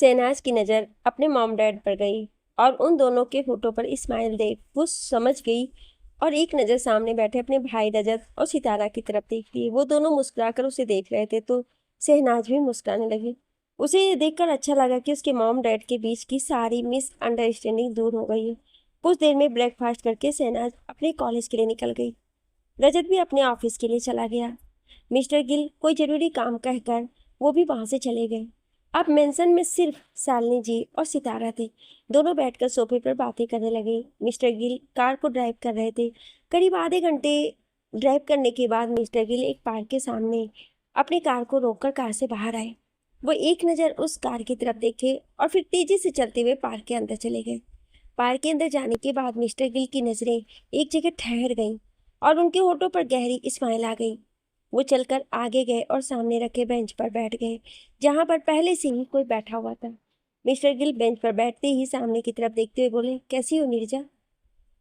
शहनाज की नज़र अपने मॉम डैड पर गई और उन दोनों के होठों पर स्माइल देख वो समझ गई और एक नज़र सामने बैठे अपने भाई रजत और सितारा की तरफ देख ली। वो दोनों मुस्कुराकर उसे देख रहे थे तो शहनाज भी मुस्कुराने लगी। उसे ये देखकर अच्छा लगा कि उसके मॉम डैड के बीच की सारी मिसअंडरस्टैंडिंग दूर हो गई है। कुछ देर में ब्रेकफास्ट करके शहनाज अपने कॉलेज के लिए निकल गई। रजत भी अपने ऑफिस के लिए चला गया। मिस्टर गिल कोई जरूरी काम कहकर वो भी वहां से चले गए। अब मेंशन में सिर्फ शालिनी जी और सितारा थे। दोनों बैठकर सोफे पर बातें करने लगे। मिस्टर गिल कार को ड्राइव कर रहे थे। करीब आधे घंटे ड्राइव करने के बाद मिस्टर गिल एक पार्क के सामने अपनी कार को रोककर कार से बाहर आए। वो एक नज़र उस कार की तरफ देखे और फिर तेजी से चलते हुए पार्क के अंदर चले गए। पार्क के अंदर जाने के बाद मिस्टर गिल की नज़रें एक जगह ठहर गईं और उनके होठों पर गहरी स्माइल आ गई। वो चलकर आगे गए और सामने रखे बेंच पर बैठ गए जहां पर पहले से ही कोई बैठा हुआ था। मिस्टर गिल बेंच पर बैठते ही सामने की तरफ देखते हुए बोले, कैसी हो नीरजा?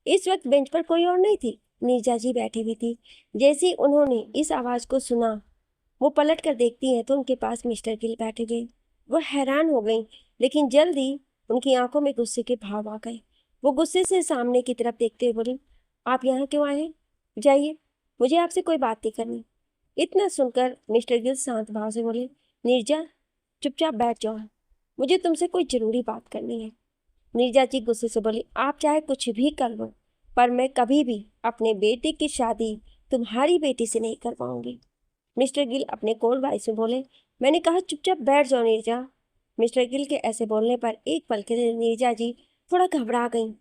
इस वक्त बेंच पर कोई और नहीं थी, नीरजा जी बैठी हुई थी। जैसे ही उन्होंने इस आवाज़ को सुना वो पलट कर देखती हैं तो उनके पास मिस्टर गिल बैठे गए। वो हैरान हो गई, लेकिन जल्दी उनकी आंखों में गुस्से के भाव आ गए। वो गुस्से से सामने की तरफ देखते हुए बोली, आप यहाँ क्यों आए हैं? जाइए, मुझे आपसे कोई बात नहीं करनी। इतना सुनकर मिस्टर गिल शांत भाव से बोले, नीरजा चुपचाप बैठ जाओ, मुझे तुमसे कोई जरूरी बात करनी है। नीरजा जी गुस्से से बोली, आप चाहे कुछ भी कर लो पर मैं कभी भी अपने बेटे की शादी तुम्हारी बेटी से नहीं कर पाऊंगी। मिस्टर गिल अपने कोल्ड वॉइस में बोले, मैंने कहा चुपचाप बैठ जाओ नीरजा। मिस्टर गिल के ऐसे बोलने पर एक पल के लिए नीरजा जी थोड़ा घबरा गईं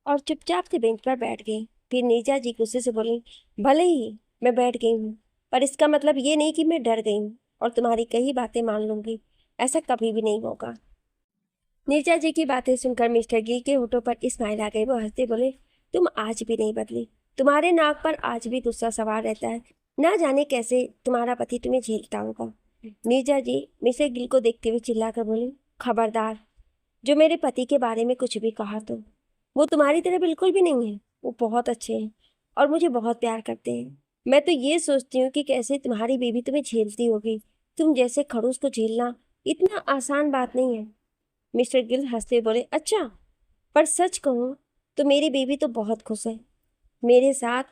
और चुपचाप से बेंच पर बैठ गई। फिर नीरजा जी गुस्से से बोली, भले ही मैं बैठ गई हूँ पर इसका मतलब ये नहीं कि मैं डर गई हूँ और तुम्हारी कई बातें मान लूंगी। ऐसा कभी भी नहीं होगा। नीरजा जी की बातें सुनकर मिस्टर गिल के होठों पर स्माइल आ गई। वो हंसते बोले, तुम आज भी नहीं बदली, तुम्हारे नाक पर आज भी गुस्सा सवार रहता है। ना जाने कैसे तुम्हारा पति तुम्हें झेलता होगा। नीरजा जी मिस्टर गिल को देखते हुए चिल्लाकर बोले, खबरदार, जो मेरे पति के बारे में कुछ भी कहा तो वो तुम्हारी तरह बिल्कुल भी नहीं है। वो बहुत अच्छे हैं और मुझे बहुत प्यार करते हैं। मैं तो ये सोचती हूँ कि कैसे तुम्हारी बीवी तुम्हें झेलती होगी। तुम जैसे खड़ूस को झेलना इतना आसान बात नहीं है। मिस्टर गिल हंसते बोले, अच्छा, पर सच कहूँ तो मेरी बीवी तो बहुत खुश है मेरे साथ।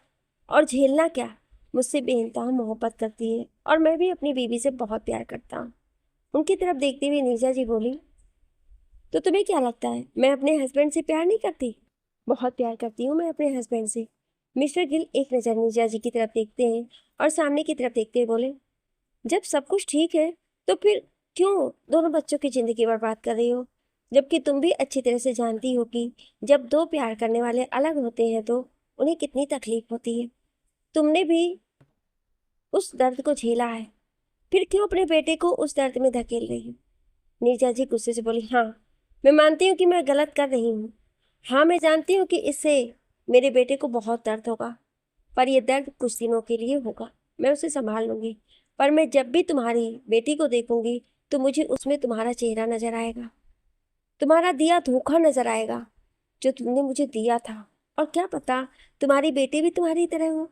और झेलना क्या, मुझसे बेइंतहा मोहब्बत करती है और मैं भी अपनी बीवी से बहुत प्यार करता हूँ। उनकी तरफ देखते हुए नीरजा जी बोली, तो तुम्हें क्या लगता है मैं अपने हस्बैंड से प्यार नहीं करती? बहुत प्यार करती हूँ मैं अपने हस्बैंड से। मिस्टर गिल एक नज़र नीरजा जी की तरफ देखते हैं और सामने की तरफ देखते हुए बोले, जब सब कुछ ठीक है तो फिर क्यों दोनों बच्चों की ज़िंदगी बर्बाद कर रही हो? जबकि तुम भी अच्छी तरह से जानती हो कि जब दो प्यार करने वाले अलग होते हैं तो उन्हें कितनी तकलीफ होती है। तुमने भी उस दर्द को झेला है, फिर क्यों अपने बेटे को उस दर्द में धकेल रही हो? नीरजा जी गुस्से से बोली, हाँ, मैं मानती हूँ कि मैं गलत कर रही हूँ। हाँ, मैं जानती हूँ कि इससे मेरे बेटे को बहुत दर्द होगा, पर यह दर्द कुछ दिनों के लिए होगा। मैं उसे संभाल लूंगी। पर मैं जब भी तुम्हारी बेटी को देखूंगी तो मुझे उसमें तुम्हारा चेहरा नजर आएगा, तुम्हारा दिया धोखा नजर आएगा जो तुमने मुझे दिया था। और क्या पता तुम्हारी बेटी भी तुम्हारी तरह हो,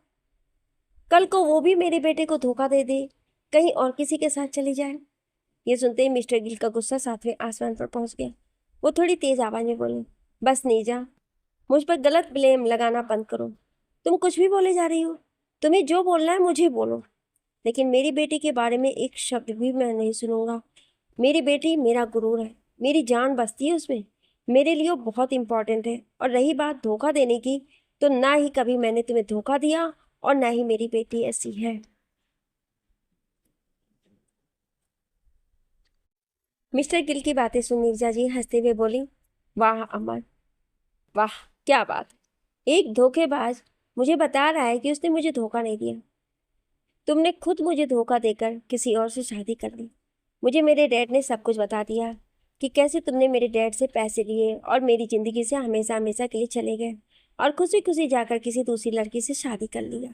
कल को वो भी मेरे बेटे को धोखा दे दे, कहीं और किसी के साथ चली जाए। ये सुनते ही मिस्टर गिल का गुस्सा सातवें आसमान पर पहुंच गया। वो थोड़ी तेज आवाज में बोले, बस नीजा, मुझ पर गलत ब्लेम लगाना बंद करो। तुम कुछ भी बोले जा रही हो, तुम्हें जो बोलना है मुझे बोलो, लेकिन मेरी बेटी के बारे में एक शब्द भी मैं नहीं सुनूंगा। मेरी बेटी मेरा गुरूर है, मेरी जान बसती है उसमें, मेरे लिए वो बहुत इंपॉर्टेंट है। और रही बात धोखा देने की, तो ना ही कभी मैंने तुम्हें धोखा दिया और ना ही मेरी बेटी ऐसी है। मिस्टर गिल की बातें सुन नीरजा जी हंसते हुए बोली, वाह अमर, वाह, क्या बात है। एक धोखेबाज मुझे बता रहा है कि उसने मुझे धोखा नहीं दिया। तुमने खुद मुझे धोखा देकर किसी और से शादी कर ली। मुझे मेरे डैड ने सब कुछ बता दिया कि कैसे तुमने मेरे डैड से पैसे लिए और मेरी ज़िंदगी से हमेशा हमेशा के लिए चले गए और खुशी खुशी जाकर किसी दूसरी लड़की से शादी कर लिया।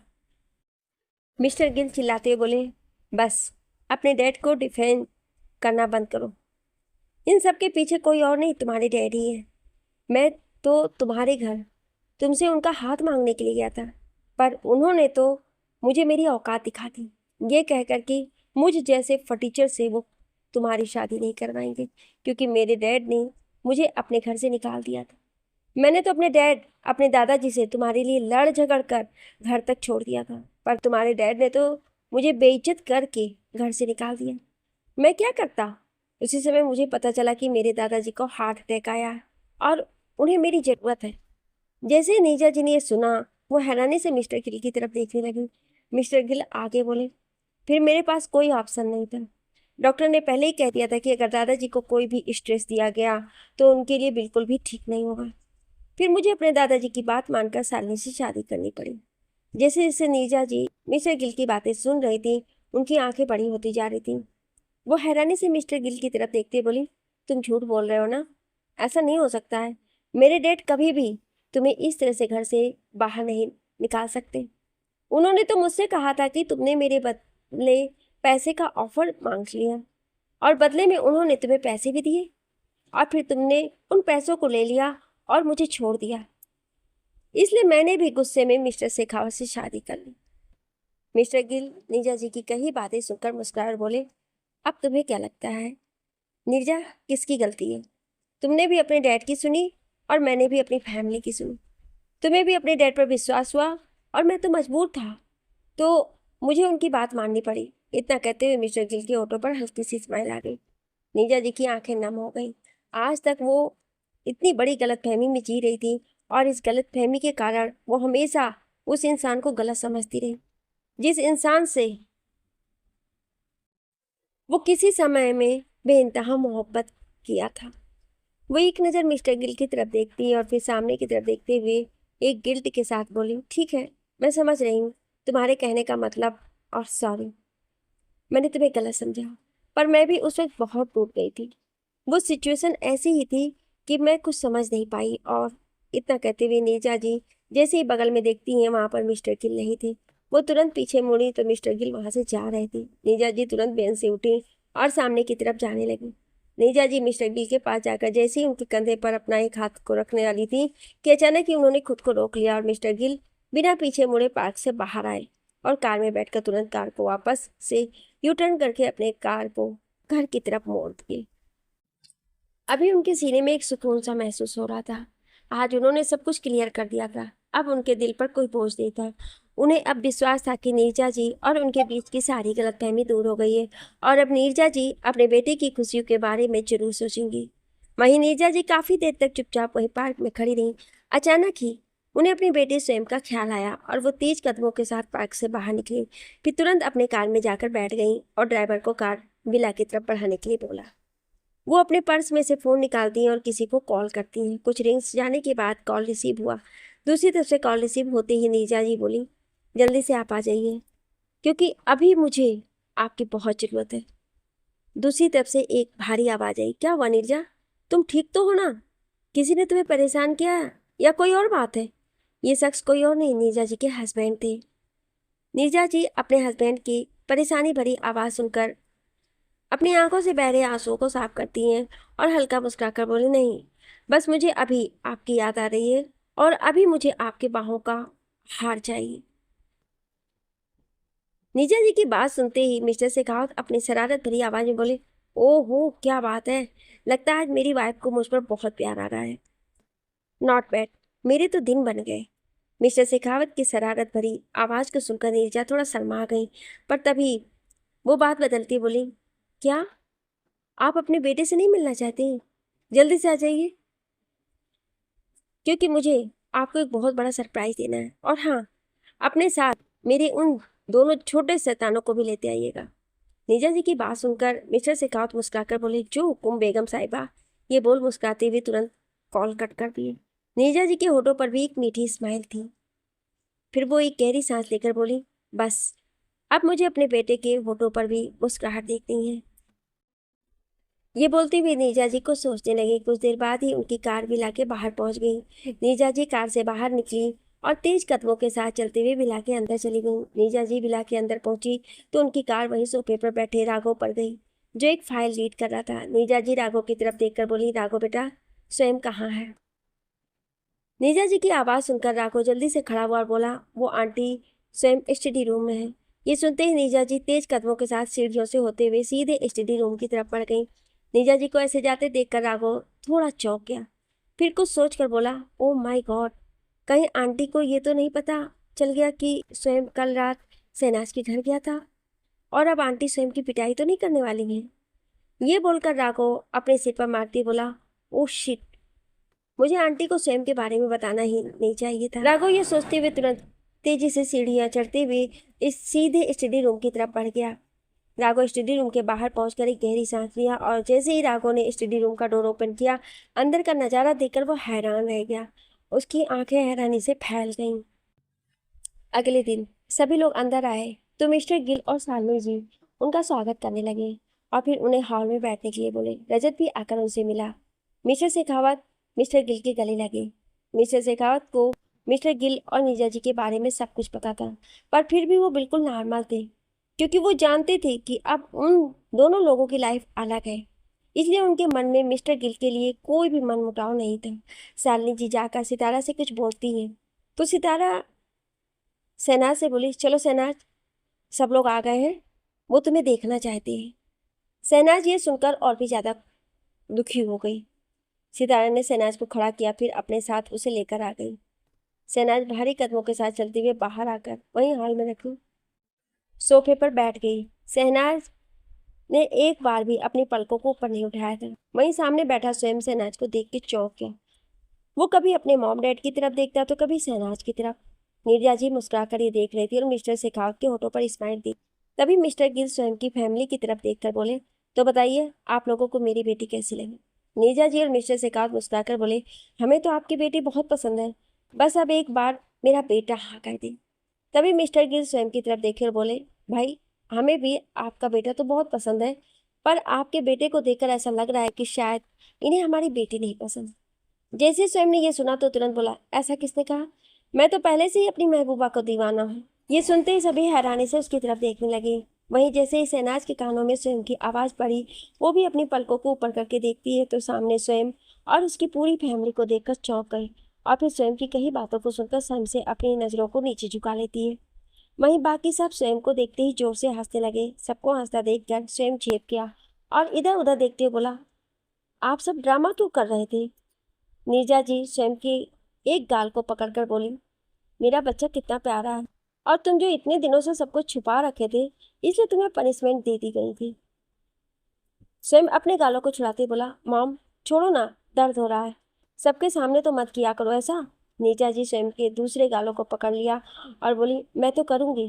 मिस्टर गिल चिल्लाते हुए बोले, बस अपने डैड को डिफेंड करना बंद करो। इन सब के पीछे कोई और नहीं, तुम्हारे डैड ही है। मैं तो तुम्हारे घर तुमसे उनका हाथ मांगने के लिए गया था, पर उन्होंने तो मुझे मेरी औकात दिखा दी, ये कहकर कि मुझ जैसे फटीचर से वो तुम्हारी शादी नहीं करवाएंगे, क्योंकि मेरे डैड ने मुझे अपने घर से निकाल दिया था। मैंने तो अपने दादाजी से तुम्हारे लिए लड़ झगड़ कर घर तक छोड़ दिया था, पर तुम्हारे डैड ने तो मुझे बेइज्जत करके घर से निकाल दिया। मैं क्या करता? उसी समय मुझे पता चला कि मेरे दादाजी को हार्ट अटैक आया है और उन्हें मेरी ज़रूरत है। जैसे ही नीजा जी ने ये सुना, वो हैरानी से मिस्टर गिल की तरफ देखने लगी। मिस्टर गिल आगे बोले, फिर मेरे पास कोई ऑप्शन नहीं था। डॉक्टर ने पहले ही कह दिया था कि अगर दादाजी को कोई भी स्ट्रेस दिया गया तो उनके लिए बिल्कुल भी ठीक नहीं होगा। फिर मुझे अपने दादाजी की बात मानकर शालिनी से शादी करनी पड़ी। जैसे जैसे नीजा जी मिस्टर गिल की बातें सुन रही थी, उनकी आंखें बड़ी होती जा रही थी। वो हैरानी से मिस्टर गिल की तरफ देखते बोली, तुम झूठ बोल रहे हो ना? ऐसा नहीं हो सकता है। मेरे डैड कभी भी तुम्हें इस तरह से घर से बाहर नहीं निकाल सकते। उन्होंने तो मुझसे कहा था कि तुमने मेरे बदले पैसे का ऑफर मांग लिया और बदले में उन्होंने तुम्हें पैसे भी दिए और फिर तुमने उन पैसों को ले लिया और मुझे छोड़ दिया। इसलिए मैंने भी गुस्से में मिस्टर शेखावत से शादी कर ली। मिस्टर गिल नीरजा जी की कई बातें सुनकर मुस्कुराए और बोले, अब तुम्हें क्या लगता है नीरजा, किसकी गलती है? तुमने भी अपने डैड की सुनी और मैंने भी अपनी फैमिली की सुनी। तुम्हें भी अपने डैड पर विश्वास हुआ और मैं तो मजबूर था, तो मुझे उनकी बात माननी पड़ी। इतना कहते हुए मिस्टर गिल के होठों पर हल्की सी स्माइल आ गई। नीरजा जी की आंखें नम हो गईं। आज तक वो इतनी बड़ी गलतफहमी में जी रही थी और इस गलतफहमी के कारण वो हमेशा उस इंसान को गलत समझती रही, जिस इंसान से वो किसी समय में बेइंतहा मोहब्बत किया था। वो एक नज़र मिस्टर गिल की तरफ देखती और फिर सामने की तरफ देखते हुए एक गिल्ट के साथ बोली, ठीक है, मैं समझ रही हूँ तुम्हारे कहने का मतलब, और सॉरी मैंने तुम्हें गलत समझा। पर मैं भी उस वक्त बहुत टूट गई थी। वो सिचुएशन ऐसी ही थी कि मैं कुछ समझ नहीं पाई। और इतना कहते हुए नीरजा जी जैसे ही बगल में देखती हैं वहाँ पर मिस्टर गिल नहीं थे। वो तुरंत पीछे मुड़ी तो मिस्टर गिल वहाँ से जा रहे थे। नीरजा जी तुरंत बेंच से उठी और सामने की तरफ जाने लगी। नीरजा जी मिस्टर गिल के पास जाकर जैसे ही उनके कंधे पर अपना एक हाथ को रखने वाली थी कि अचानक ही उन्होंने खुद को रोक लिया और मिस्टर गिल बिना पीछे मुड़े पार्क से बाहर आए और कार में बैठकर तुरंत कार को वापस से यू टर्न करके अपने कार को घर की तरफ मोड़ दिए। अभी उनके सीने में एक सुकून सा महसूस हो रहा था। आज उन्होंने सब कुछ क्लियर कर दिया था। अब उनके दिल पर कोई बोझ नहीं था। उन्हें अब विश्वास था कि नीरजा जी और उनके बीच की सारी गलतफहमी दूर हो गई है और अब नीरजा जी अपने बेटे की खुशियों के बारे में जरूर सोचेंगी। वहीं नीरजा जी काफ़ी देर तक चुपचाप वहीं पार्क में खड़ी रहीं। अचानक ही उन्हें अपने बेटे स्वयं का ख्याल आया और वो तेज कदमों के साथ पार्क से बाहर निकली। फिर तुरंत अपने कार में जाकर बैठ गईं और ड्राइवर को कार विला की तरफ बढ़ाने के लिए बोला। वो अपने पर्स में से फ़ोन निकालती हैं और किसी को कॉल करती हैं। कुछ रिंग्स जाने के बाद कॉल रिसीव हुआ। दूसरी तरफ से कॉल रिसीव होते ही नीरजा जी बोली, जल्दी से आप आ जाइए क्योंकि अभी मुझे आपकी बहुत ज़रूरत है। दूसरी तरफ से एक भारी आवाज़ आई, क्या हुआ नीरजा, तुम ठीक तो हो ना? किसी ने तुम्हें परेशान किया या कोई और बात है? ये शख्स कोई और नहीं, नीरजा जी के हस्बैंड थे। नीरजा जी अपने हस्बैंड की परेशानी भरी आवाज़ सुनकर अपनी आंखों से बह रहे आंसुओं को साफ करती हैं और हल्का मुस्कुराकर बोली, नहीं, बस मुझे अभी आपकी याद आ रही है और अभी मुझे आपके बाहों का हार चाहिए। नीरजा जी की बात सुनते ही मिस्टर शेखावत अपनी शरारत भरी आवाज में बोले, ओहो क्या बात है, लगता है आज मेरी वाइफ को मुझ पर बहुत प्यार आ रहा है। नॉट बैड, मेरे तो दिन बन गए। मिस्टर शेखावत की शरारत भरी आवाज को सुनकर नीरजा थोड़ा शर्मा गई, पर तभी वो बात बदलती बोली, क्या आप अपने बेटे से नहीं मिलना चाहती? जल्दी से आ जाइए क्योंकि मुझे आपको एक बहुत बड़ा सरप्राइज देना है। और हाँ, अपने साथ मेरे उन दोनों छोटे शैतानों को भी लेते आइएगा। नीरजा जी की बात सुनकर मिस्टर शेखावत मुस्कुराकर बोले, जो हुकुम बेगम साहिबा। ये बोल मुस्कुराते हुए तुरंत कॉल कट कर दिए। नीरजा जी के होठों पर भी एक मीठी स्माइल थी। फिर वो एक गहरी सांस लेकर बोली, बस अब मुझे अपने बेटे के होठों पर भी मुस्कुराहट देखनी है। ये बोलते हुए नीरजा जी को सोचने लगी। कुछ देर बाद ही उनकी कार विला के बाहर पहुंच गई। नीरजा जी कार से बाहर निकली और तेज कदमों के साथ चलते हुए विला के अंदर चली गई। नीरजा जी विला के अंदर पहुंची तो उनकी कार वहीं सोफे पर बैठे राघव पर गई, जो एक फाइल रीड कर रहा था। नीरजा जी राघव की तरफ देखकर बोली, राघव बेटा, स्वयं कहाँ है? नीरजा जी की आवाज़ सुनकर राघव जल्दी से खड़ा हुआ और बोला, वो आंटी स्वयं स्टडी रूम में है। ये सुनते ही नीरजा जी तेज कदमों के साथ सीढ़ियों से होते हुए सीधे स्टडी रूम की तरफ बढ़ गई। नीरजा जी को ऐसे जाते देखकर राघव थोड़ा चौंक गया, फिर कुछ सोचकर बोला, ओ माय गॉड, कहीं आंटी को ये तो नहीं पता चल गया कि स्वयं कल रात शहनाज के घर गया था और अब आंटी स्वयं की पिटाई तो नहीं करने वाली है। ये बोलकर राघव अपने सिर पर मारती बोला, ओ शिट, मुझे आंटी को स्वयं के बारे में बताना ही नहीं चाहिए था। राघव ये सोचते हुए तुरंत तेजी से सीढ़ियां चढ़ते हुए इस सीधे स्टडी रूम की तरफ बढ़ गया। राघव स्टडी रूम के बाहर पहुंचकर एक गहरी सांस लिया और जैसे ही राघव ने स्टडी रूम का डोर ओपन किया, अंदर का नजारा देखकर वो हैरान रह गया। उसकी आंखें हैरानी से फैल गईं। अगले दिन सभी लोग अंदर आए तो मिस्टर गिल और शालिनी जी उनका स्वागत करने लगे और फिर उन्हें हॉल में बैठने के लिए बोले। रजत भी आकर उनसे मिला। मिस्टर शेखावत मिस्टर गिल के गले लगे। मिस्टर शेखावत को मिस्टर गिल और नीरजा जी के बारे में सब कुछ पता था, पर फिर भी वो बिल्कुल नॉर्मल थे, क्योंकि वो जानते थे कि अब उन दोनों लोगों की लाइफ अलग है। इसलिए उनके मन में मिस्टर गिल के लिए कोई भी मनमुटाव नहीं था। शालिनी जी जाकर सितारा से कुछ बोलती हैं तो सितारा शहनाज से बोली, चलो शहनाज, सब लोग आ गए हैं, वो तुम्हें देखना चाहते हैं। शहनाज ये सुनकर और भी ज़्यादा दुखी हो गई। सितारा ने शहनाज को खड़ा किया, फिर अपने साथ उसे लेकर आ गई। शहनाज भारी कदमों के साथ चलते हुए बाहर आकर वहीं हॉल में रखी सोफे पर बैठ गई। शहनाज ने एक बार भी अपनी पलकों को ऊपर नहीं उठाया था। वहीं सामने बैठा स्वयं शहनाज को देख के चौंक गया। वो कभी अपने मॉम डैड की तरफ देखता तो कभी शहनाज की तरफ। नीरजा जी मुस्कुराकर ये देख रही थी और मिस्टर शेखावत के होठों पर स्माइल थी। तभी मिस्टर गिल स्वयं की फैमिली की तरफ देखकर बोले, तो बताइए आप लोगों को मेरी बेटी कैसी लगी। नीरजा जी और मिस्टर शेखावत मुस्कुराकर बोले, हमें तो आपकी बेटी बहुत पसंद है, बस अब एक बार मेरा बेटा हाँ कर दे। तभी मिस्टर गिल स्वयं की तरफ देखे और बोले, भाई हमें भी आपका बेटा तो बहुत पसंद है, पर आपके बेटे को देखकर ऐसा लग रहा है कि शायद इन्हें हमारी बेटी नहीं पसंद। जैसे स्वयं ने यह सुना तो तुरंत बोला, ऐसा किसने कहा, मैं तो पहले से ही अपनी महबूबा को दीवाना हूँ। ये सुनते ही सभी हैरानी से उसकी तरफ देखने लगे। वहीं जैसे ही शहनाज के कानों में स्वयं की आवाज़ पड़ी, वो भी अपनी पलकों को ऊपर करके देखती है तो सामने स्वयं और उसकी पूरी फैमिली को देखकर चौंक गई और फिर स्वयं की कई बातों को सुनकर स्वयं से अपनी नज़रों को नीचे झुका लेती है। वहीं बाकी सब स्वयं को देखते ही जोर से हंसने लगे। सबको हंसता देखकर स्वयं चेप गया और इधर उधर देखते हुए बोला, आप सब ड्रामा क्यों कर रहे थे। नीरजा जी स्वयं की एक गाल को पकड़कर बोली, मेरा बच्चा कितना प्यारा है और तुम जो इतने दिनों से सब कुछ छुपा रखे थे इसलिए तुम्हें पनिशमेंट दे दी गई थी। स्वयं अपने गालों को छुड़ाते बोला, मॉम छोड़ो ना, दर्द हो रहा है, सबके सामने तो मत किया करो ऐसा। नीरजा जी स्वयं के दूसरे गालों को पकड़ लिया और बोली, मैं तो करूँगी,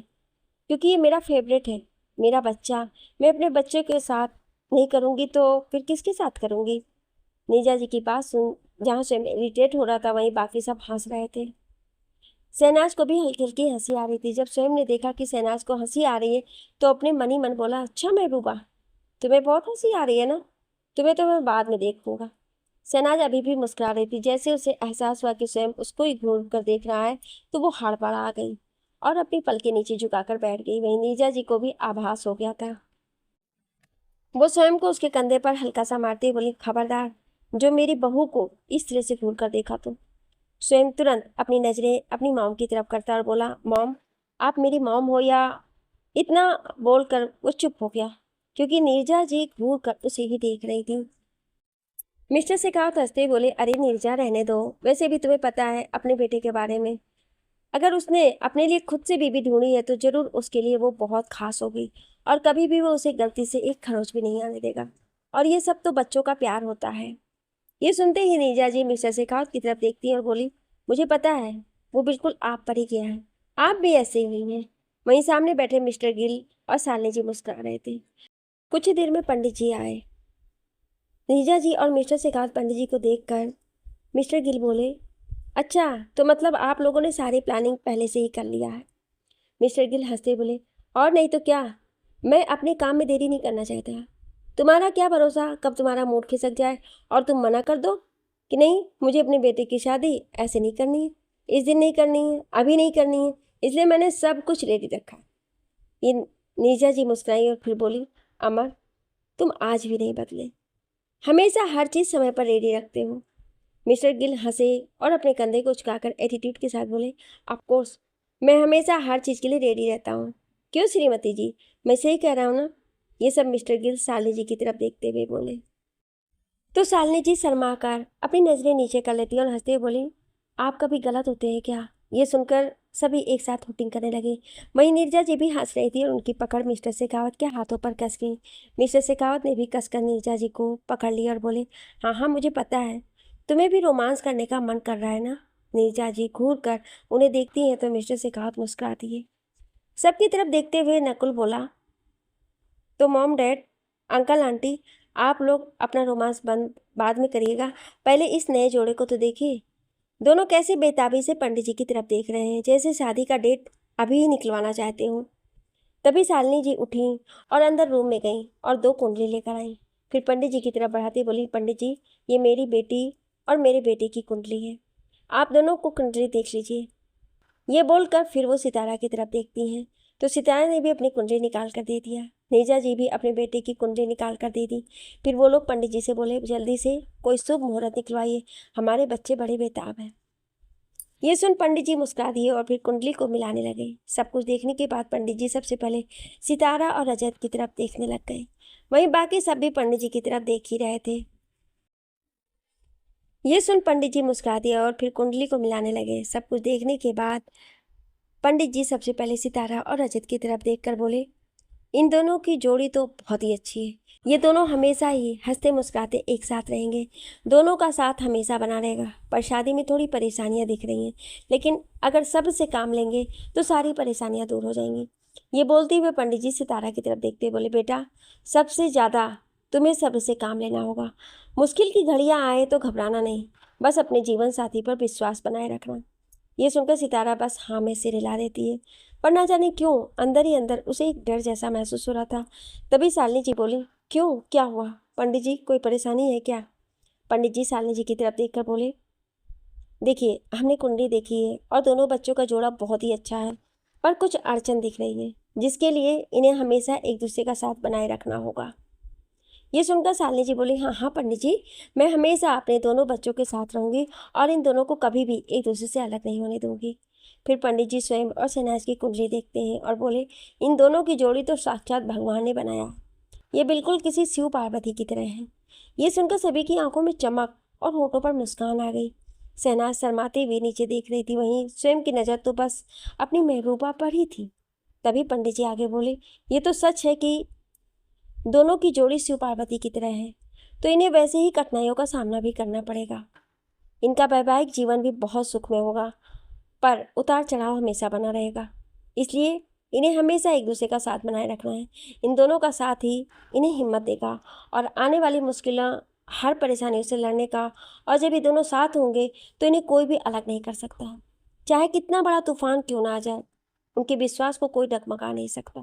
क्योंकि ये मेरा फेवरेट है, मेरा बच्चा, मैं अपने बच्चे के साथ नहीं करूँगी तो फिर किसके साथ करूँगी। नीरजा जी की बात सुन जहाँ स्वयं इरिटेट हो रहा था वहीं बाकी सब हंस रहे थे। शहनाज को भी हल्की हल्की हंसी आ रही थी। जब स्वयं ने देखा कि शहनाज को हंसी आ रही है तो अपने मन ही मन बोला, अच्छा महबूबा, तुम्हें बहुत हंसी आ रही है ना, तुम्हें तो मैं बाद में देखूंगा। शहनाज अभी भी मुस्कुरा रही थी। जैसे उसे एहसास हुआ कि स्वयं उसको ही घूर कर देख रहा है तो वो हड़बड़ा आ गई और अपनी पलके नीचे झुकाकर बैठ गई। वहीं नीरजा जी को भी आभास हो गया था। वो स्वयं को उसके कंधे पर हल्का सा मारती बोली, खबरदार, जो मेरी बहू को इस तरह से घूर कर देखा तो। स्वयं तुरंत अपनी नज़रें अपनी मॉम की तरफ करता और बोला, मॉम आप मेरी मॉम हो या। इतना बोलकर वो चुप हो गया क्योंकि नीरजा जी घूर कर उसे ही देख रही थी। मिस्टर शेखावत हंसते बोले, अरे नीरजा रहने दो, वैसे भी तुम्हें पता है अपने बेटे के बारे में, अगर उसने अपने लिए खुद से बीवी ढूंढी है तो जरूर उसके लिए वो बहुत खास होगी और कभी भी वो उसे गलती से एक खरोच भी नहीं आने देगा, और ये सब तो बच्चों का प्यार होता है। ये सुनते ही नीरजा जी मिस्टर शेखावत की तरफ देखती है और बोली, मुझे पता है, वो बिल्कुल आप पर ही गया है, आप भी ऐसे ही हैं। वहीं सामने बैठे मिस्टर गिल और शालिनी जी मुस्कुरा रहे थे। कुछ ही देर में पंडित जी आए। नीरजा जी और मिस्टर शेखावत पंडित जी को देखकर मिस्टर गिल बोले, अच्छा तो मतलब आप लोगों ने सारी प्लानिंग पहले से ही कर लिया है। मिस्टर गिल हंसते बोले, और नहीं तो क्या, मैं अपने काम में देरी नहीं करना चाहता। तुम्हारा क्या भरोसा कब तुम्हारा मूड खिसक जाए और तुम मना कर दो कि नहीं, मुझे अपने बेटे की शादी ऐसे नहीं करनी है, इस दिन नहीं करनी है, अभी नहीं करनी है, इसलिए मैंने सब कुछ रेडी रखा। ये नीरजा जी मुस्कुराई और फिर बोली, अमर तुम आज भी नहीं बदले, हमेशा हर चीज़ समय पर रेडी रखते हो। मिस्टर गिल हंसे और अपने कंधे को झुकाकर एटीट्यूड के साथ बोले, ऑफ कोर्स मैं हमेशा हर चीज़ के लिए रेडी रहता हूँ। क्यों श्रीमती जी, मैं सही कह रहा हूँ ना? ये सब मिस्टर गिल शालिनी जी की तरफ देखते हुए बोले। तो शालिनी जी शर्मा कर अपनी नजरें नीचे कर लेती और हंसते हुए बोली, आप कभी गलत होते हैं क्या? ये सुनकर सभी एक साथ हुटिंग करने लगे। वहीं नीरजा जी भी हंस रही थी और उनकी पकड़ मिस्टर शेखावत के हाथों पर कस गई। मिस्टर शेखावत ने भी कसकर नीरजा जी को पकड़ लिया और बोले, हाँ हाँ मुझे पता है, तुम्हें भी रोमांस करने का मन कर रहा है ना? नीरजा जी घूर कर उन्हें देखती हैं तो मिस्टर शेखावत मुस्कुराती है। सबकी तरफ देखते हुए नकुल बोला, तो मॉम डैड, अंकल आंटी, आप लोग अपना रोमांस बंद बाद में करिएगा, पहले इस नए जोड़े को तो देखिए। दोनों कैसे बेताबी से पंडित जी की तरफ देख रहे हैं, जैसे शादी का डेट अभी ही निकलवाना चाहते हो। तभी शालिनी जी उठी और अंदर रूम में गईं और 2 कुंडली लेकर आईं। फिर पंडित जी की तरफ बढ़ाती बोली, पंडित जी, ये मेरी बेटी और मेरे बेटे की कुंडली है, आप दोनों को कुंडली देख लीजिए। ये बोलकर फिर वो सितारा की तरफ देखती हैं तो सितारा ने भी अपनी कुंडली निकाल कर दे दिया। नीरजा जी भी अपने बेटे की कुंडली निकाल कर दे दी। फिर वो लोग पंडित जी से बोले, जल्दी से कोई शुभ मुहूर्त निकलवाइए, हमारे बच्चे बड़े बेताब हैं। ये सुन पंडित जी मुस्कुरा दिए और फिर कुंडली को मिलाने लगे। सब कुछ देखने के बाद पंडित जी सबसे पहले सितारा और रजत की तरफ देखने लग गए। वहीं बाकी सब भी पंडित जी की तरफ देख ही रहे थे। ये सुन पंडित जी मुस्कुरा दिया और फिर कुंडली को मिलाने लगे। सब कुछ देखने के बाद पंडित जी सबसे पहले सितारा और रजत की तरफ देखकर बोले, इन दोनों की जोड़ी तो बहुत ही अच्छी है, ये दोनों हमेशा ही हंसते मुस्कुराते एक साथ रहेंगे, दोनों का साथ हमेशा बना रहेगा। पर शादी में थोड़ी परेशानियां दिख रही हैं, लेकिन अगर सब्र से काम लेंगे तो सारी परेशानियां दूर हो जाएंगी। ये बोलते हुए पंडित जी सितारा की तरफ देखते बोले, बेटा, सबसे ज़्यादा तुम्हें सब्र से काम लेना होगा। मुश्किल की घड़ियाँ आए तो घबराना नहीं, बस अपने जीवन साथी पर विश्वास बनाए रखना। ये सुनकर सितारा बस हाँ में सिर हिला देती है, पर ना जाने क्यों अंदर ही अंदर उसे एक डर जैसा महसूस हो रहा था। तभी शालिनी जी बोली, क्यों, क्या हुआ? पंडित जी, कोई परेशानी है क्या? पंडित जी शालिनी जी की तरफ देखकर बोले, देखिए, हमने कुंडली देखी है और दोनों बच्चों का जोड़ा बहुत ही अच्छा है, पर कुछ अड़चन दिख रही है, जिसके लिए इन्हें हमेशा एक दूसरे का साथ बनाए रखना होगा। ये सुनकर शालिनी जी बोली, हाँ हाँ पंडित जी, मैं हमेशा अपने दोनों बच्चों के साथ रहूंगी और इन दोनों को कभी भी एक दूसरे से अलग नहीं होने दूंगी। फिर पंडित जी स्वयं और शहनाज की कुंडली देखते हैं और बोले, इन दोनों की जोड़ी तो साक्षात भगवान ने बनाया, ये बिल्कुल किसी शिव पार्वती की तरह है। ये सुनकर सभी की आंखों में चमक और होठों पर मुस्कान आ गई। शहनाज शर्माते हुए नीचे देख रही थी, वहीं स्वयं की नज़र तो बस अपनी महबूबा पर ही थी। तभी पंडित जी आगे बोले, ये तो सच है कि दोनों की जोड़ी शिव पार्वती की तरह है, तो इन्हें वैसे ही कठिनाइयों का सामना भी करना पड़ेगा। इनका वैवाहिक जीवन भी बहुत सुखमय होगा, पर उतार चढ़ाव हमेशा बना रहेगा। इसलिए इन्हें हमेशा एक दूसरे का साथ बनाए रखना है। इन दोनों का साथ ही इन्हें हिम्मत देगा और आने वाली मुश्किलों, हर परेशानियों से लड़ने का। और जब ये दोनों साथ होंगे तो इन्हें कोई भी अलग नहीं कर सकता, चाहे कितना बड़ा तूफान क्यों ना आ जाए, उनके विश्वास को कोई डगमगा नहीं सकता।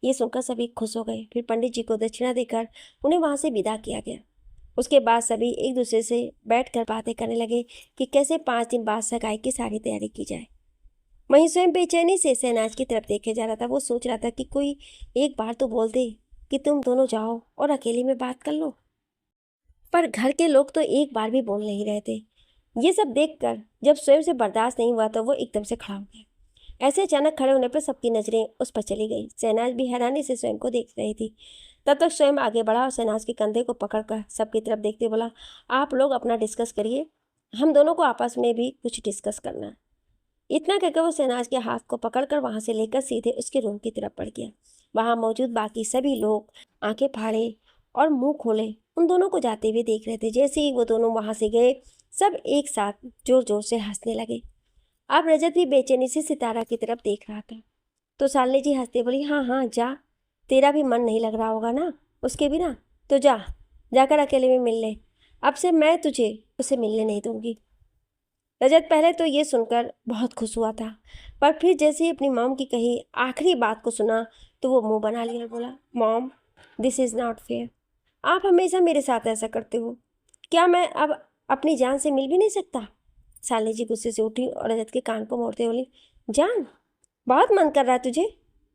ये सुनकर सभी खुश हो गए। फिर पंडित जी को दक्षिणा देकर उन्हें वहाँ से विदा किया गया। उसके बाद सभी एक दूसरे से बैठकर बातें करने लगे कि कैसे 5 दिन बाद सगाई की सारी तैयारी की जाए। वहीं स्वयं बेचैनी से शहनाज की तरफ देखे जा रहा था। वो सोच रहा था कि कोई एक बार तो बोल दे कि तुम दोनों जाओ और अकेले में बात कर लो, पर घर के लोग तो एक बार भी बोल नहीं रहे थे। ये सब देखकर जब स्वयं से बर्दाश्त नहीं हुआ तो वो एकदम से खड़ा हो गया। ऐसे अचानक खड़े होने पर सबकी नजरें उस पर चली गई। शहनाज भी हैरानी से स्वयं को देख रही थी। तब तक स्वयं आगे बढ़ा और शहनाज के कंधे को पकड़कर सबकी तरफ देखते बोला, आप लोग अपना डिस्कस करिए, हम दोनों को आपस में भी कुछ डिस्कस करना है। इतना कहकर वो शहनाज के हाथ को पकड़कर वहां से लेकर सीधे उसके रूम की तरफ बढ़ गया। वहां मौजूद बाकी सभी लोग आंखें फाड़े और मुंह खोले उन दोनों को जाते हुए देख रहे थे। जैसे ही वो दोनों वहां से गए, सब एक साथ जोर जोर से हंसने लगे। अब रजत भी बेचैनी से सितारा की तरफ देख रहा था। तो शालिनी जी हंसते बोली, हाँ हाँ जा, तेरा भी मन नहीं लग रहा होगा ना उसके बिना, तो जा, जाकर अकेले में मिल ले, अब से मैं तुझे उसे मिलने नहीं दूंगी। रजत पहले तो ये सुनकर बहुत खुश हुआ था, पर फिर जैसे ही अपनी मॉम की कही आखिरी बात को सुना तो वो मुंह बना लिया और बोला, mom, this is not fair, आप हमेशा मेरे साथ ऐसा करते हो, क्या मैं अब अपनी जान से मिल भी नहीं सकता? शालिनी जी गुस्से से उठी और रजत के कान को मोड़ते बोली, जान, बहुत मन कर रहा है तुझे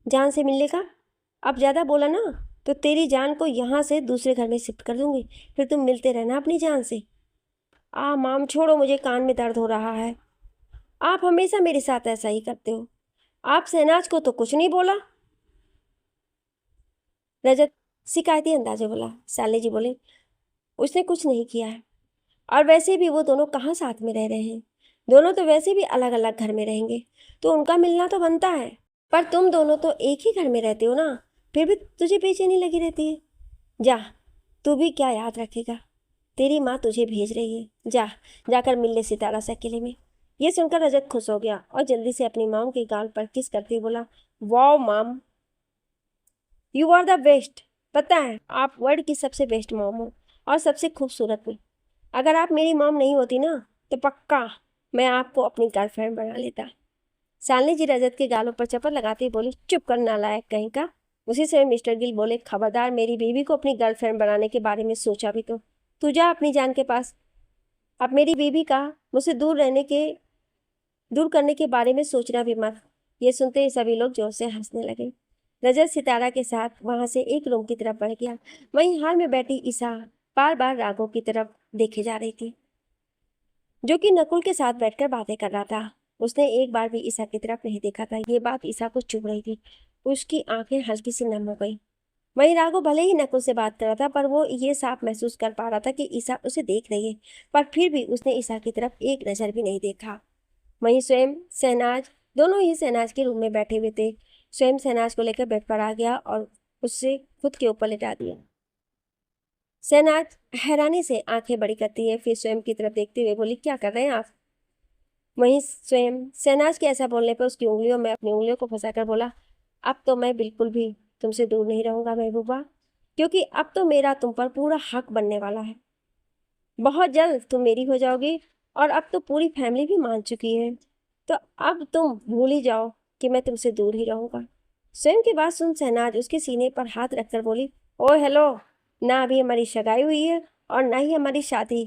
जान से मिलने का? अब ज़्यादा बोला ना तो तेरी जान को यहाँ से दूसरे घर में शिफ्ट कर दूंगी, फिर तुम मिलते रहना अपनी जान से। माम छोड़ो, मुझे कान में दर्द हो रहा है, आप हमेशा मेरे साथ ऐसा ही करते हो। आप शहनाज को तो कुछ नहीं बोला, रजत शिकायती अंदाजे बोला। शालिनी जी बोले, उसने कुछ नहीं किया है, और वैसे भी वो दोनों कहाँ साथ में रह रहे हैं, दोनों तो वैसे भी अलग अलग घर में रहेंगे, तो उनका मिलना तो बनता है। पर तुम दोनों तो एक ही घर में रहते हो ना, फिर भी तुझे बेचैनी लगी रहती है। जा, तू भी क्या याद रखेगा, तेरी माँ तुझे भेज रही है, जा जाकर मिल ले सितारा से अकेले में। ये सुनकर रजत खुश हो गया और जल्दी से अपनी माम के गाल पर किस करते हुए बोला, वाओ माम, यू आर द बेस्ट। पता है, आप वर्ल्ड की सबसे बेस्ट मॉम हो और सबसे खूबसूरत भी। अगर आप मेरी मॉम नहीं होती ना, तो पक्का मैं आपको अपनी गर्लफ्रेंड बना लेता। शालिनी जी रजत के गालों पर चपत लगाते ही बोली, चुप कर नालायक कहीं का। उसी समय मिस्टर गिल बोले, खबरदार मेरी बीवी को अपनी गर्लफ्रेंड बनाने के बारे में सोचा भी तो। तू जा अपनी जान के पास। अब मेरी बीवी का मुझसे दूर करने के बारे में सोचना भी मत। ये सुनते ही सभी लोग जोर से हंसने लगे। रजत सितारा के साथ वहां से एक रूम की तरफ बढ़ गया। वहीं हाल में बैठी ईसा बार बार राघव की तरफ देखे जा रही थी, जो कि नकुल के साथ बैठकर बातें कर रहा था। उसने एक बार भी ईसा की तरफ नहीं देखा था। ये बात ईसा को चुभ रही थी। उसकी आंखें हल्की सी नम हो गई। वहीं राघव भले ही नकुल से बात कर रहा था, पर वो ये साफ महसूस कर पा रहा था कि ईसा उसे देख रही है, पर फिर भी उसने ईसा की तरफ एक नजर भी नहीं देखा। वहीं स्वयं शहनाज, दोनों ही शहनाज के रूम में बैठे हुए थे। स्वयं शहनाज को लेकर बेड पर आ गया और उससे खुद के ऊपर लिटा दिया। शहनाज हैरानी से आंखें बड़ी करती है, फिर स्वयं की तरफ देखते हुए बोली, क्या कर रहे हैं आप? वहीं स्वयं शहनाज के ऐसा बोलने पर उसकी उंगलियों में अपनी उंगलियों को फंसाकर बोला, अब तो मैं बिल्कुल भी तुमसे दूर नहीं रहूंगा महबूबा, क्योंकि अब तो मेरा तुम पर पूरा हक बनने वाला है। बहुत जल्द तुम मेरी हो जाओगी, और अब तो पूरी फैमिली भी मान चुकी है, तो अब तुम भूल ही जाओ कि मैं तुमसे दूर ही रहूंगा। स्वयं की बात सुन शहनाज उसके सीने पर हाथ रखकर बोली, ओ हेलो, ना अभी हमारी सगाई हुई है और ना ही हमारी शादी,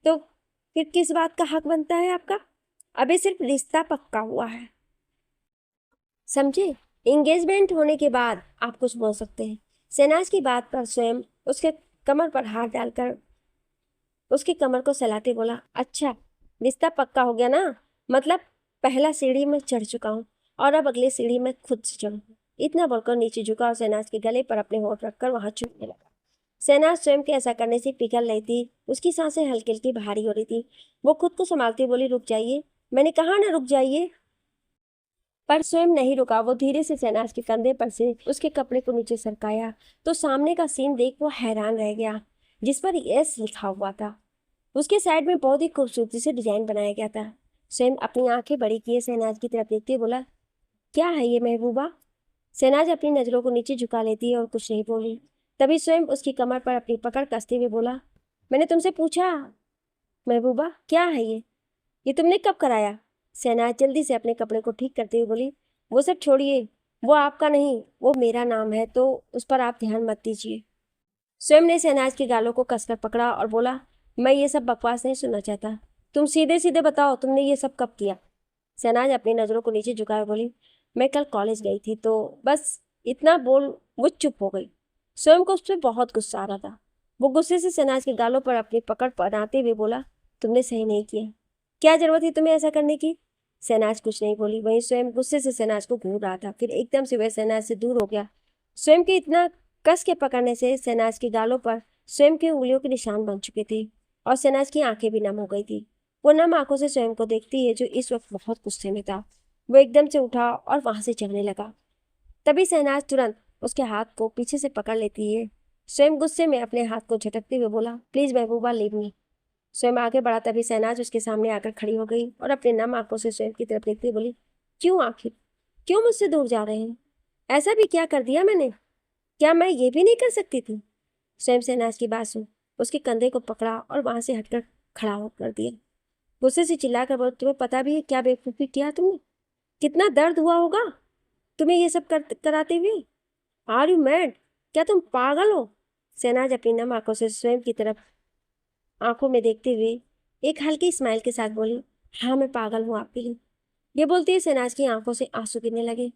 तो फिर किस बात का हक बनता है आपका? अभी सिर्फ रिश्ता पक्का हुआ है, समझे? एंगेजमेंट होने के बाद आप कुछ बोल सकते हैं। शहनाज की बात पर स्वयं उसके कमर पर हाथ डालकर उसकी कमर को सहलाते बोला, अच्छा, रिश्ता पक्का हो गया ना, मतलब पहला सीढ़ी में चढ़ चुका हूँ और अब अगली सीढ़ी में खुद से चढ़ूंगा। इतना बोलकर नीचे झुका और शहनाज के गले पर अपने होंठ रखकर वहां चूमने लगा। शहनाज स्वयं के ऐसा करने से पिघल रही थी। उसकी सांसें हल्की हल्की भारी हो रही थी। वो खुद को संभालती बोली, रुक जाइए, मैंने कहा ना रुक जाइए। पर स्वयं नहीं रुका। वो धीरे से शहनाज के कंधे पर से उसके कपड़े को नीचे सरकाया तो सामने का सीन देख वो हैरान रह गया, जिस पर यस लिखा हुआ था। उसके साइड में बहुत ही खूबसूरती से डिजाइन बनाया गया था। स्वयं अपनी आंखें बड़ी किए शहनाज की तरफ देखते हुए बोला, क्या है ये महबूबा? शहनाज अपनी नजरों को नीचे झुका लेती है और कुछ नहीं बोली। तभी स्वयं उसकी कमर पर अपनी पकड़ कसते हुए बोला, मैंने तुमसे पूछा महबूबा, क्या है ये तुमने कब कराया? शहनाज जल्दी से अपने कपड़े को ठीक करते हुए बोली, वो सब छोड़िए, वो आपका नहीं, वो मेरा नाम है, तो उस पर आप ध्यान मत दीजिए। स्वयं ने शहनाज के गालों को कसकर पकड़ा और बोला, मैं ये सब बकवास नहीं सुनना चाहता, तुम सीधे सीधे बताओ तुमने ये सब कब किया? शहनाज अपनी नजरों को नीचे झुकाए बोली, मैं कल कॉलेज गई थी, तो बस इतना बोल वो चुप हो गई। स्वयं को उस पर बहुत गुस्सा आ रहा था। वो गुस्से से शहनाज के गालों पर अपनी पकड़ बनाते हुए बोला, तुमने सही नहीं किया, क्या जरूरत थी तुम्हें ऐसा करने की? शहनाज कुछ नहीं बोली। वहीं स्वयं गुस्से से शहनाज को घूर रहा था। फिर एकदम से वह शहनाज से दूर हो गया। स्वयं के इतना कस के पकड़ने से शहनाज के गालों पर स्वयं की उंगलियों के निशान बन चुके थे और शहनाज की आंखें भी नम हो गई थी। वो नम आंखों से स्वयं को देखती है, जो इस वक्त बहुत गुस्से में था। वो एकदम से उठा और वहां से चलने लगा। तभी शहनाज तुरंत उसके हाथ को पीछे से पकड़ लेती है। स्वयं गुस्से में अपने हाथ को झटकते हुए बोला, प्लीज महबूबा, लीव मी। स्वयं आगे बढ़ा। तभी शहनाज उसके सामने आकर खड़ी हो गई और अपने नम आंखों से स्वयं की तरफ देखते बोली, क्यों आखिर, क्यों मुझसे दूर जा रहे हैं? ऐसा भी क्या कर दिया मैंने? क्या मैं ये भी नहीं कर सकती थी? स्वयं शहनाज की बात सुन उसके कंधे को पकड़ा और वहां से हटकर खड़ा कर दिया। गुस्से से चिल्लाकर बोल, तुम्हें पता भी है क्या बेवकूफ़ी किया तुमने? कितना दर्द हुआ होगा तुम्हें ये सब कराते हुए? Are you mad? क्या तुम पागल हो? शहनाज अपनी नम आंखों से स्वयं की तरफ आंखों में देखते हुए एक हल्की स्माइल के साथ बोली, हाँ मैं पागल हूँ आपके लिए। ये बोलते ही शहनाज की आंखों से आंसू गिरने लगे।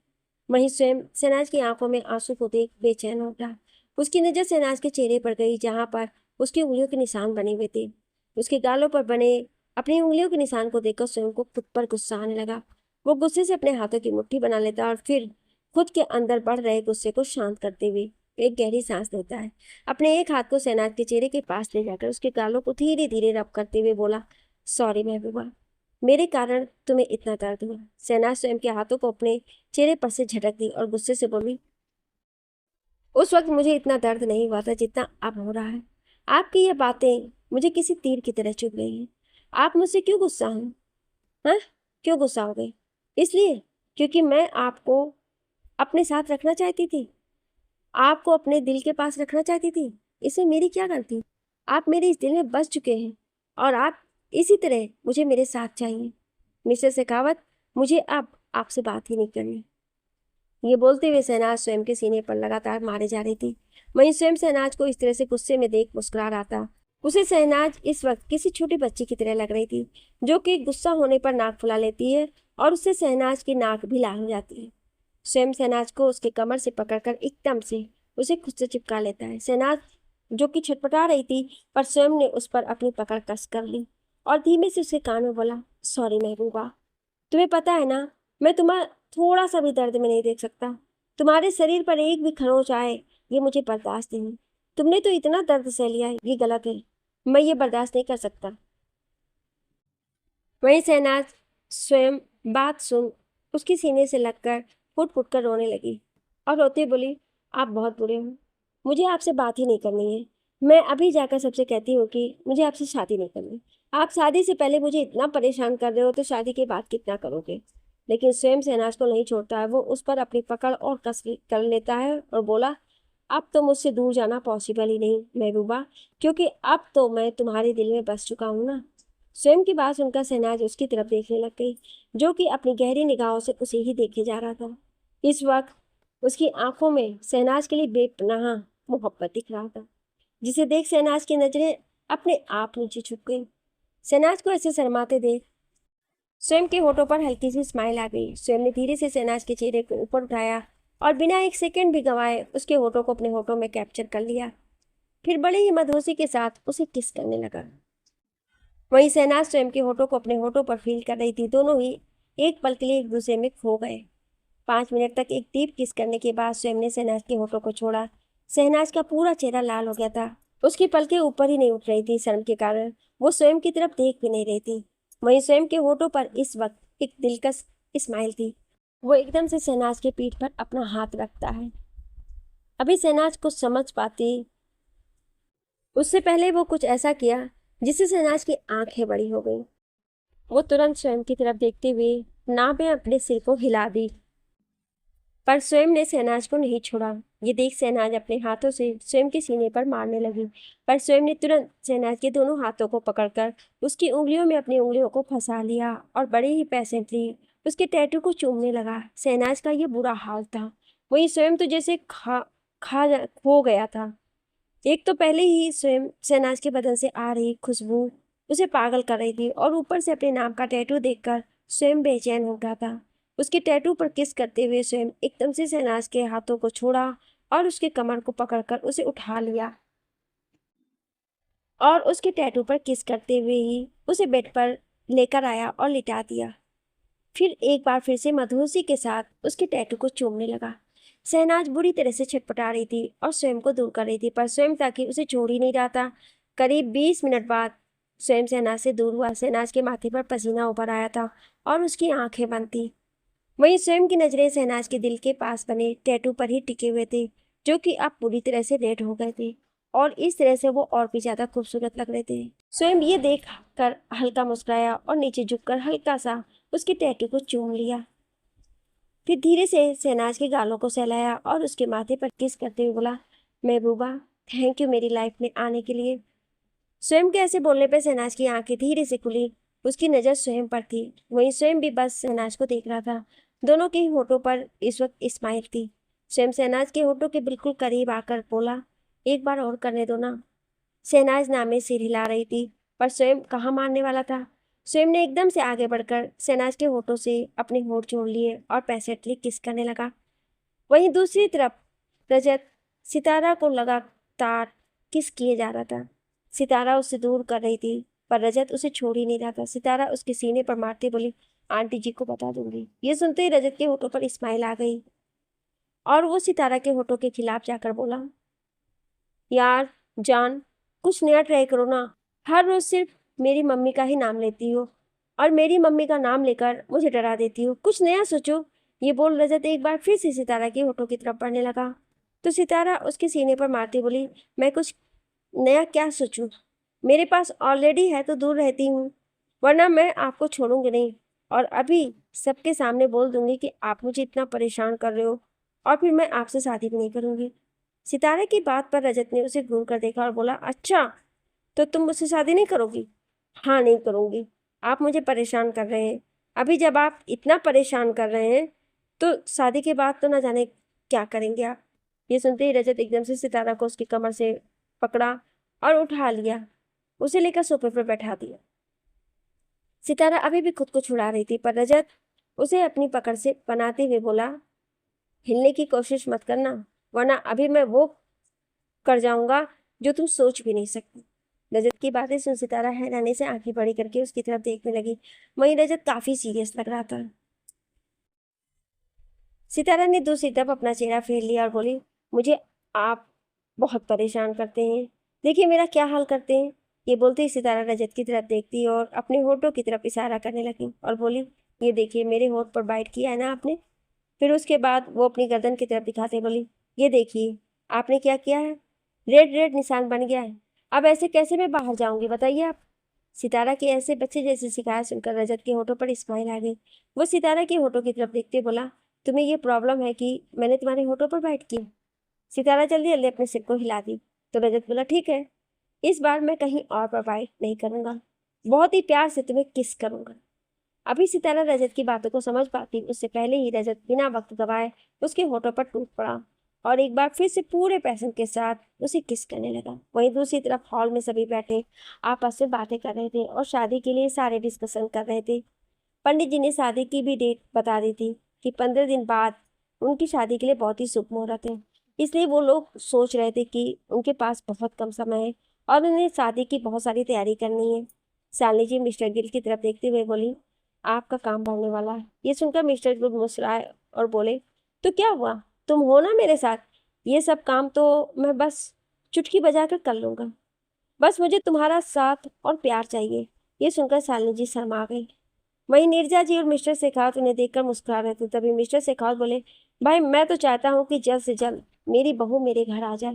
वहीं स्वयं शहनाज की आंखों में आंसू को देख बेचैन हो उठा। उसकी नजर शहनाज के चेहरे पर गई, जहां पर उसकी उंगलियों के निशान बने हुए थे। उसके गालों पर बने अपनी उंगलियों के निशान को देखकर स्वयं को खुद पर गुस्सा आने लगा। वो गुस्से से अपने हाथों की मुट्ठी बना लेता और फिर खुद के अंदर बढ़ रहे गुस्से को शांत करते हुए एक गहरी सांस लेता है। अपने एक हाथ को शहनाज के चेहरे के पास ले जाकर उसके गालों को धीरे धीरे रब करते हुए बोला, सॉरी महबूबा, मेरे कारण तुम्हें इतना दर्द हुआ। शहनाज स्वयं के हाथों को अपने चेहरे पर से झटक दी और गुस्से से बोली, उस वक्त मुझे इतना दर्द नहीं हुआ था जितना अब हो रहा है। आपकी ये बातें मुझे किसी तीर की तरह चुभ रही हैं। आप मुझसे क्यों गुस्सा हैं? हाँ, क्यों गुस्सा हो गए? इसलिए क्योंकि मैं आपको अपने साथ रखना चाहती थी, आपको अपने दिल के पास रखना चाहती थी। इसमें मेरी क्या गलती? आप मेरे इस दिल में बस चुके हैं और आप इसी तरह मुझे मेरे साथ चाहिए। मिस्टर शेखावत, मुझे अब आपसे बात ही नहीं करनी। ये बोलते हुए शहनाज स्वयं के सीने पर लगातार मारे जा रही थी। वहीं स्वयं शहनाज को इस तरह से गुस्से में देख मुस्कुरा रहा था। उसे शहनाज इस वक्त किसी छोटी बच्ची की तरह लग रही थी, जो कि गुस्सा होने पर नाक फुला लेती है और उससे शहनाज की नाक भी लाल हो जाती है। स्वयं शहनाज को उसके कमर से पकड़कर एकदम से उसे खुद से चिपका लेता है। शहनाज जो कि छटपटा रही थी, पर स्वयं ने उस पर अपनी पकड़ कस कर ली और धीमे से उसके कान में बोला, सॉरी महबूबा, तुम्हें पता है ना, मैं तुम्हें थोड़ा सा भी दर्द में नहीं देख सकता। तुम्हारे शरीर पर एक भी खरोंच आए, ये मुझे बर्दाश्त नहीं। तुमने तो इतना दर्द सह लिया है, ये गलत है। मैं ये बर्दाश्त नहीं कर सकता। वहीं शहनाज स्वयं बात सुन उसके सीने से लगकर फुट फुट कर रोने लगी और रोते बोली, आप बहुत बुरे हो, मुझे आपसे बात ही नहीं करनी है। मैं अभी जाकर सबसे कहती हूँ कि मुझे आपसे शादी नहीं करनी। आप शादी से पहले मुझे इतना परेशान कर रहे हो तो शादी के बाद कितना करोगे? लेकिन स्वयं शहनाज को नहीं छोड़ता है। वो उस पर अपनी पकड़ और कस कर लेता है और बोला, अब तो मुझसे दूर जाना पॉसिबल ही नहीं महबूबा, क्योंकि अब तो मैं तुम्हारे दिल में बस चुका हूँ ना। स्वयं की बात सुनकर शहनाज उसकी तरफ देखने लग गई, जो कि अपनी गहरी निगाहों से उसे ही देखे जा रहा था। इस वक्त उसकी आंखों में शहनाज के लिए बेपनाह मोहब्बत दिख रहा था, जिसे देख शहनाज की नजरें अपने आप नीचे झुक गई। शहनाज को ऐसे शर्माते देख स्वयं के होठों पर हल्की सी स्माइल आ गई। स्वयं ने धीरे से शहनाज के चेहरे को ऊपर उठाया और बिना एक सेकंड भी गंवाए उसके होठों को अपने होठों में कैप्चर कर लिया। फिर बड़े ही मधोसी के साथ उसे किस करने लगा। वहीं शहनाज स्वयं के होठों को अपने होठों पर फील कर रही थी। दोनों ही एक पल के लिए एक दूसरे में खो गए। 5 मिनट तक एक डीप किस करने के बाद स्वयं ने शहनाज के होठों को छोड़ा। शहनाज का पूरा चेहरा लाल हो गया था। उसकी पलकें ऊपर ही नहीं उठ रही थी शर्म के कारण। वो स्वयं की तरफ देख भी नहीं रही थी। वहीं स्वयं के होठों पर इस वक्त एक दिलकश स्माइल थी। वो एकदम से शहनाज के पीठ पर अपना हाथ रखता है। अभी शहनाज कुछ समझ पाती उससे पहले वो कुछ ऐसा किया जिससे शहनाज की आंखें बड़ी हो गई। वो तुरंत स्वयं की तरफ देखते हुए ना में अपने सिर को हिला दी, पर स्वयं ने शहनाज को नहीं छोड़ा। ये देख शहनाज अपने हाथों से स्वयं के सीने पर मारने लगी, पर स्वयं ने तुरंत शहनाज के दोनों हाथों को पकड़कर उसकी उंगलियों में अपनी उंगलियों को फंसा लिया और बड़े ही पेशेंटली उसके टैटू को चूमने लगा। शहनाज का ये बुरा हाल था। वही स्वयं तो जैसे खो गया था। एक तो पहले ही स्वयं शहनाज के बदन से आ रही खुशबू उसे पागल कर रही थी और ऊपर से अपने नाम का टैटू देखकर स्वयं बेचैन हो गया था। उसके टैटू पर किस करते हुए स्वयं एकदम से शहनाज के हाथों को छोड़ा और उसके कमर को पकड़कर उसे उठा लिया और उसके टैटू पर किस करते हुए ही उसे बेड पर लेकर आया और लिटा दिया। फिर एक बार फिर से मधुसी के साथ उसके टैटू को चूमने लगा। शहनाज बुरी तरह से छटपटा रही थी और स्वयं को दूर कर रही थी, पर स्वयं ताकि उसे छोड़ ही नहीं रहा था। करीब 20 मिनट बाद स्वयं शहनाज से दूर हुआ। शहनाज के माथे पर पसीना उभर आया था और उसकी आंखें बंद थी। वहीं स्वयं की नजरें शहनाज के दिल के पास बने टैटू पर ही टिके हुए थे, जो कि अब पूरी तरह से रेड हो गए थे और इस तरह से वो और भी ज्यादा खूबसूरत लग रहे थे। स्वयं ये देख कर हल्का मुस्कुराया और नीचे झुककर हल्का सा उसके टैटू को चूम लिया। फिर धीरे से शहनाज के गालों को सहलाया और उसके माथे पर किस करते हुए बोला, महबूबा, थैंक यू मेरी लाइफ में आने के लिए। स्वयं के ऐसे बोलने पर शहनाज की आंखें धीरे से खुली। उसकी नज़र स्वयं पर थी। वहीं स्वयं भी बस शहनाज को देख रहा था। दोनों के ही होठों पर इस वक्त स्माइल थी। स्वयं शहनाज के होठों के बिल्कुल करीब आकर बोला, एक बार और करने दो ना। शहनाज नामे सिर हिला रही थी, पर स्वयं कहाँ मानने वाला था। स्वयं ने एकदम से आगे बढ़कर शहनाज के होठों से अपने होठ जोड़ लिए और पैसेटली किस करने लगा। वहीं दूसरी तरफ रजत सितारा को लगातार किस किए जा रहा था। सितारा उससे दूर कर रही थी, पर रजत उसे छोड़ ही नहीं रहा था। सितारा उसके सीने पर मारती बोली, आंटी जी को बता दूंगी। ये सुनते ही रजत के होठों पर स्माइल आ गई। और वो सितारा के होठों के खिलाफ जाकर बोला, यार जान, कुछ नया ट्राई करो ना। हर रोज सिर्फ मेरी मम्मी का ही नाम लेती हो और मेरी मम्मी का नाम लेकर मुझे डरा देती हो। कुछ नया सोचो। ये बोल रजत एक बार फिर से सितारा के होठों की तरफ बढ़ने लगा तो सितारा उसके सीने पर मारती बोली, मैं कुछ नया क्या सोचूं? मेरे पास ऑलरेडी है तो दूर रहती हूँ, वरना मैं आपको छोड़ूंगी नहीं और अभी सबके सामने बोल दूंगी कि आप मुझे इतना परेशान कर रहे हो और फिर मैं आपसे शादी भी नहीं करूंगी। सितारे की बात पर रजत ने उसे घूर कर देखा और बोला, अच्छा तो तुम मुझसे शादी नहीं करोगी? हाँ नहीं करूंगी। आप मुझे परेशान कर रहे हैं। अभी जब आप इतना परेशान कर रहे हैं तो शादी के बाद तो ना जाने क्या करेंगे आप। ये सुनते ही रजत एकदम से सितारा को उसकी कमर से पकड़ा और उठा लिया, उसे लेकर सोफे पर बैठा दिया। सितारा अभी भी खुद को छुड़ा रही थी पर रजत उसे अपनी पकड़ से बनाते हुए बोला, हिलने की कोशिश मत करना, वरना अभी मैं वो कर जाऊंगा जो तुम सोच भी नहीं सकती। रजत की बातें सुन सितारा हैरानी से आंखें बड़ी करके उसकी तरफ देखने लगी। वहीं रजत काफी सीरियस लग रहा था। सितारा ने दूसरी तरफ अपना चेहरा फेर लिया और बोली, मुझे आप बहुत परेशान करते हैं। देखिए मेरा क्या हाल करते हैं। ये बोलते ही सितारा रजत की तरफ देखती और अपने होठों की तरफ इशारा करने लगी और बोली, ये देखिए मेरे होठ पर बाइट किया है ना आपने। फिर उसके बाद वो अपनी गर्दन की तरफ दिखाते बोली, ये देखिए आपने क्या किया है, रेड रेड निशान बन गया है। अब ऐसे कैसे मैं बाहर जाऊंगी बताइए आप। सितारा के ऐसे बच्चे जैसे शिकायत सुनकर रजत के होठों पर स्माइल आ गई। वो सितारा के होठों की तरफ देखते बोला, तुम्हें ये प्रॉब्लम है कि मैंने तुम्हारे होठों पर बाइट की? सितारा जल्दी जल्दी अपने सिर को हिला दी तो रजत बोला, ठीक है, इस बार मैं कहीं और पर बाइट नहीं करूंगा, बहुत ही प्यार से तुम्हें किस करूंगा। अभी सितारा रजत की बातों को समझ पाती उससे पहले ही रजत बिना वक्त गवाए उसके होठों पर टूट पड़ा और एक बार फिर से पूरे पैशन के साथ उसे किस करने लगा। वहीं दूसरी तरफ हॉल में सभी बैठे आपस में बातें कर रहे थे और शादी के लिए सारे डिस्कशन कर रहे थे। पंडित जी ने शादी की भी डेट बता दी थी कि 15 दिन बाद उनकी शादी के लिए बहुत ही शुभ मुहूर्त है। इसलिए वो लोग सोच रहे थे कि उनके पास बहुत कम समय है और उन्हें शादी की बहुत सारी तैयारी करनी है। शालिनी जी मिस्टर गिल की तरफ देखते हुए बोली, आपका काम बढ़ने वाला है। ये सुनकर मिस्टर गिल मुस्कुराए और बोले, तो क्या हुआ, तुम हो ना मेरे साथ। ये सब काम तो मैं बस चुटकी बजाकर कर लूंगा, बस मुझे तुम्हारा साथ और प्यार चाहिए। ये सुनकर शालिनी जी शर्मा गई। वहीं नीरजा जी और मिस्टर शेखावत उन्हें देखकर मुस्कुरा रहे थे। तभी मिस्टर शेखावत बोले, भाई मैं तो चाहता हूँ कि जल्द से जल्द मेरी बहू मेरे घर आ जाए।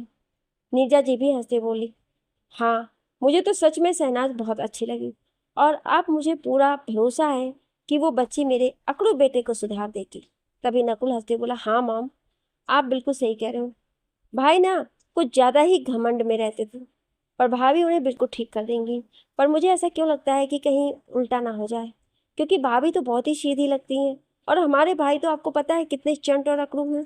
नीरजा जी भी हंसते बोली, हाँ मुझे तो सच में शहनाज बहुत अच्छी लगी और अब मुझे पूरा भरोसा है कि वो बच्ची मेरे अकड़ू बेटे को सुधार देगी। तभी नकुल हंसते बोला, हाँ मॉम, आप बिल्कुल सही कह रहे हो। भाई ना कुछ ज्यादा ही घमंड में रहते थे पर भाभी उन्हें बिल्कुल ठीक कर देंगी। पर मुझे ऐसा क्यों लगता है कि कहीं उल्टा ना हो जाए, क्योंकि भाभी तो बहुत ही सीधी लगती हैं और हमारे भाई तो आपको पता है कितने चंट और अकड़ू हैं।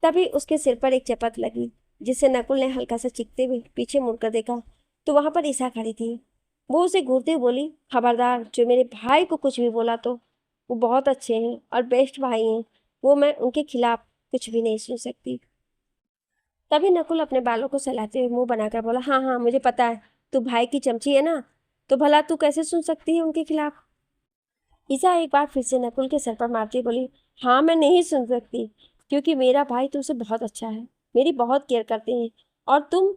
तभी उसके सिर पर एक चपत लगी जिससे नकुल ने हल्का सा चीखते हुए पीछे मुड़कर देखा तो वहां पर ईसा खड़ी थी। वो उसे घूरते हुए बोली, खबरदार जो मेरे भाई को कुछ भी बोला तो, वो बहुत अच्छे हैं और बेस्ट भाई हैं, वो मैं उनके खिलाफ कुछ भी नहीं सुन सकती। तभी नकुल अपने बालों को सहलाते हुए मुंह बनाकर बोला, हाँ हाँ मुझे पता है, तू भाई की चमची है ना, तो भला तू कैसे सुन सकती है उनके खिलाफ। ईसा एक बार फिर से नकुल के सर पर मारती बोली, हाँ मैं नहीं सुन सकती, क्योंकि मेरा भाई तुमसे बहुत अच्छा है, मेरी बहुत केयर करते हैं और तुम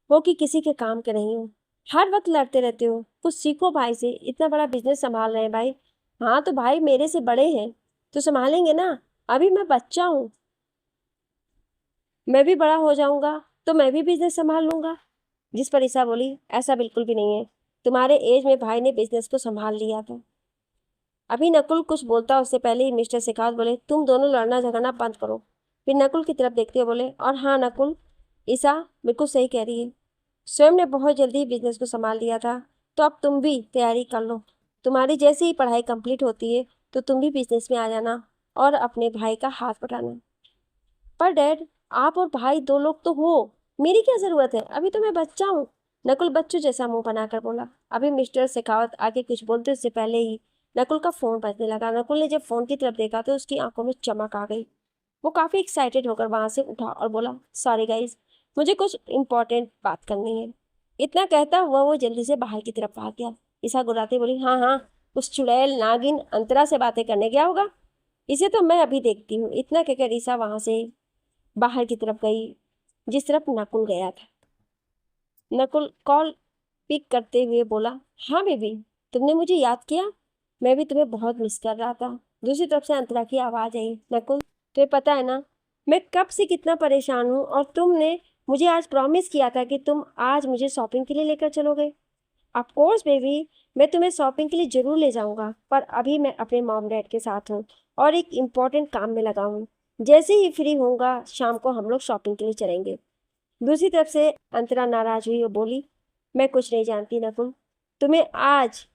हो कि किसी के काम के नहीं हो, हर वक्त लड़ते रहते हो। कुछ सीखो भाई से, इतना बड़ा बिजनेस संभाल रहे हैं भाई। हाँ तो भाई मेरे से बड़े हैं तो संभालेंगे ना, अभी मैं बच्चा हूँ, मैं भी बड़ा हो जाऊंगा तो मैं भी बिजनेस संभाल लूंगा। जिस पर ईसा बोली, ऐसा बिल्कुल भी नहीं है, तुम्हारे एज में भाई ने बिजनेस को संभाल लिया था। अभी नकुल कुछ बोलता उससे पहले ही मिस्टर शेखावत बोले, तुम दोनों लड़ना झगड़ना बंद करो। फिर नकुल की तरफ देखते हुए बोले, और हाँ नकुल, ईसा बिल्कुल सही कह रही है, स्वयं ने बहुत जल्दी बिजनेस को संभाल लिया था, तो अब तुम भी तैयारी कर लो। तुम्हारी जैसे ही पढ़ाई कंप्लीट होती है तो तुम भी बिजनेस में आ जाना और अपने भाई का हाथ बटाना। पर डैड, आप और भाई दो लोग तो हो, मेरी क्या जरूरत है, अभी तो मैं बच्चा हूँ। नकुल बच्चों जैसा मुंह बनाकर बोला। अभी मिस्टर शेखावत आगे कुछ बोलते उससे पहले ही नकुल का फोन बजने लगा। नकुल ने जब फोन की तरफ देखा तो उसकी आंखों में चमक आ गई। वो काफी एक्साइटेड होकर वहां से उठा और बोला, सॉरी गाइज, मुझे कुछ इंपॉर्टेंट बात करनी है। इतना कहता हुआ वो जल्दी से बाहर की तरफ भाग गया। ईसा गुर्राते बोली, हाँ हाँ, उस चुड़ैल नागिन अंतरा से बातें करने गया होगा। इसे तो मैं अभी देखती हूँ। इतना कहकर ईसा वहां से बाहर की तरफ गई, जिस तरफ नकुल गया था। नकुल कॉल पिक करते हुए बोला, हाँ बेबी, तुमने मुझे याद किया? मैं भी तुम्हें बहुत मिस कर रहा था। दूसरी तरफ से अंतरा की आवाज आई, नकुल तुम्हें पता है ना मैं कब से कितना परेशान हूँ, और तुमने मुझे आज प्रॉमिस किया था कि तुम आज मुझे शॉपिंग के लिए लेकर चलोगे। ऑफ कोर्स बेबी, मैं तुम्हें शॉपिंग के लिए जरूर ले जाऊंगा, पर अभी मैं अपने मॉम डैड के साथ हूँ और एक इम्पोर्टेंट काम में लगा हूँ। जैसे ही फ्री होऊंगा शाम को हम लोग शॉपिंग के लिए चलेंगे। दूसरी तरफ से अंतरा नाराज हुई और बोली, मैं कुछ नहीं जानती नकुल, तुम्हें आज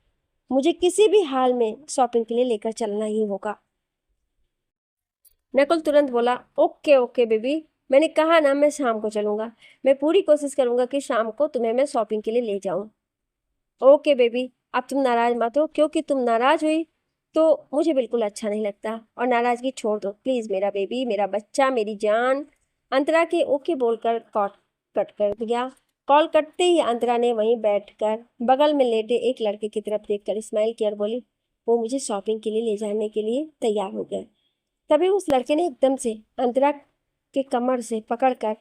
मुझे किसी भी हाल में शॉपिंग के लिए लेकर चलना ही होगा। नकुल तुरंत बोला, ओके ओके बेबी, मैंने कहा ना मैं शाम को चलूंगा। मैं पूरी कोशिश करूंगा कि शाम को तुम्हें मैं शॉपिंग के लिए ले जाऊं। ओके बेबी, अब तुम नाराज मत हो, क्योंकि तुम नाराज हुई तो मुझे बिल्कुल अच्छा नहीं लगता। और नाराजगी छोड़ दो प्लीज, मेरा बेबी, मेरा बच्चा, मेरी जान। अंतरा के ओके बोलकर कॉल कट कर दिया। कॉल कटते ही अंतरा ने वहीं बैठकर बगल में लेटे एक लड़के की तरफ देखकर स्माइल किया और बोली, वो मुझे शॉपिंग के लिए ले जाने के लिए तैयार हो गया। तभी उस लड़के ने एकदम से अंतरा के कमर से पकड़कर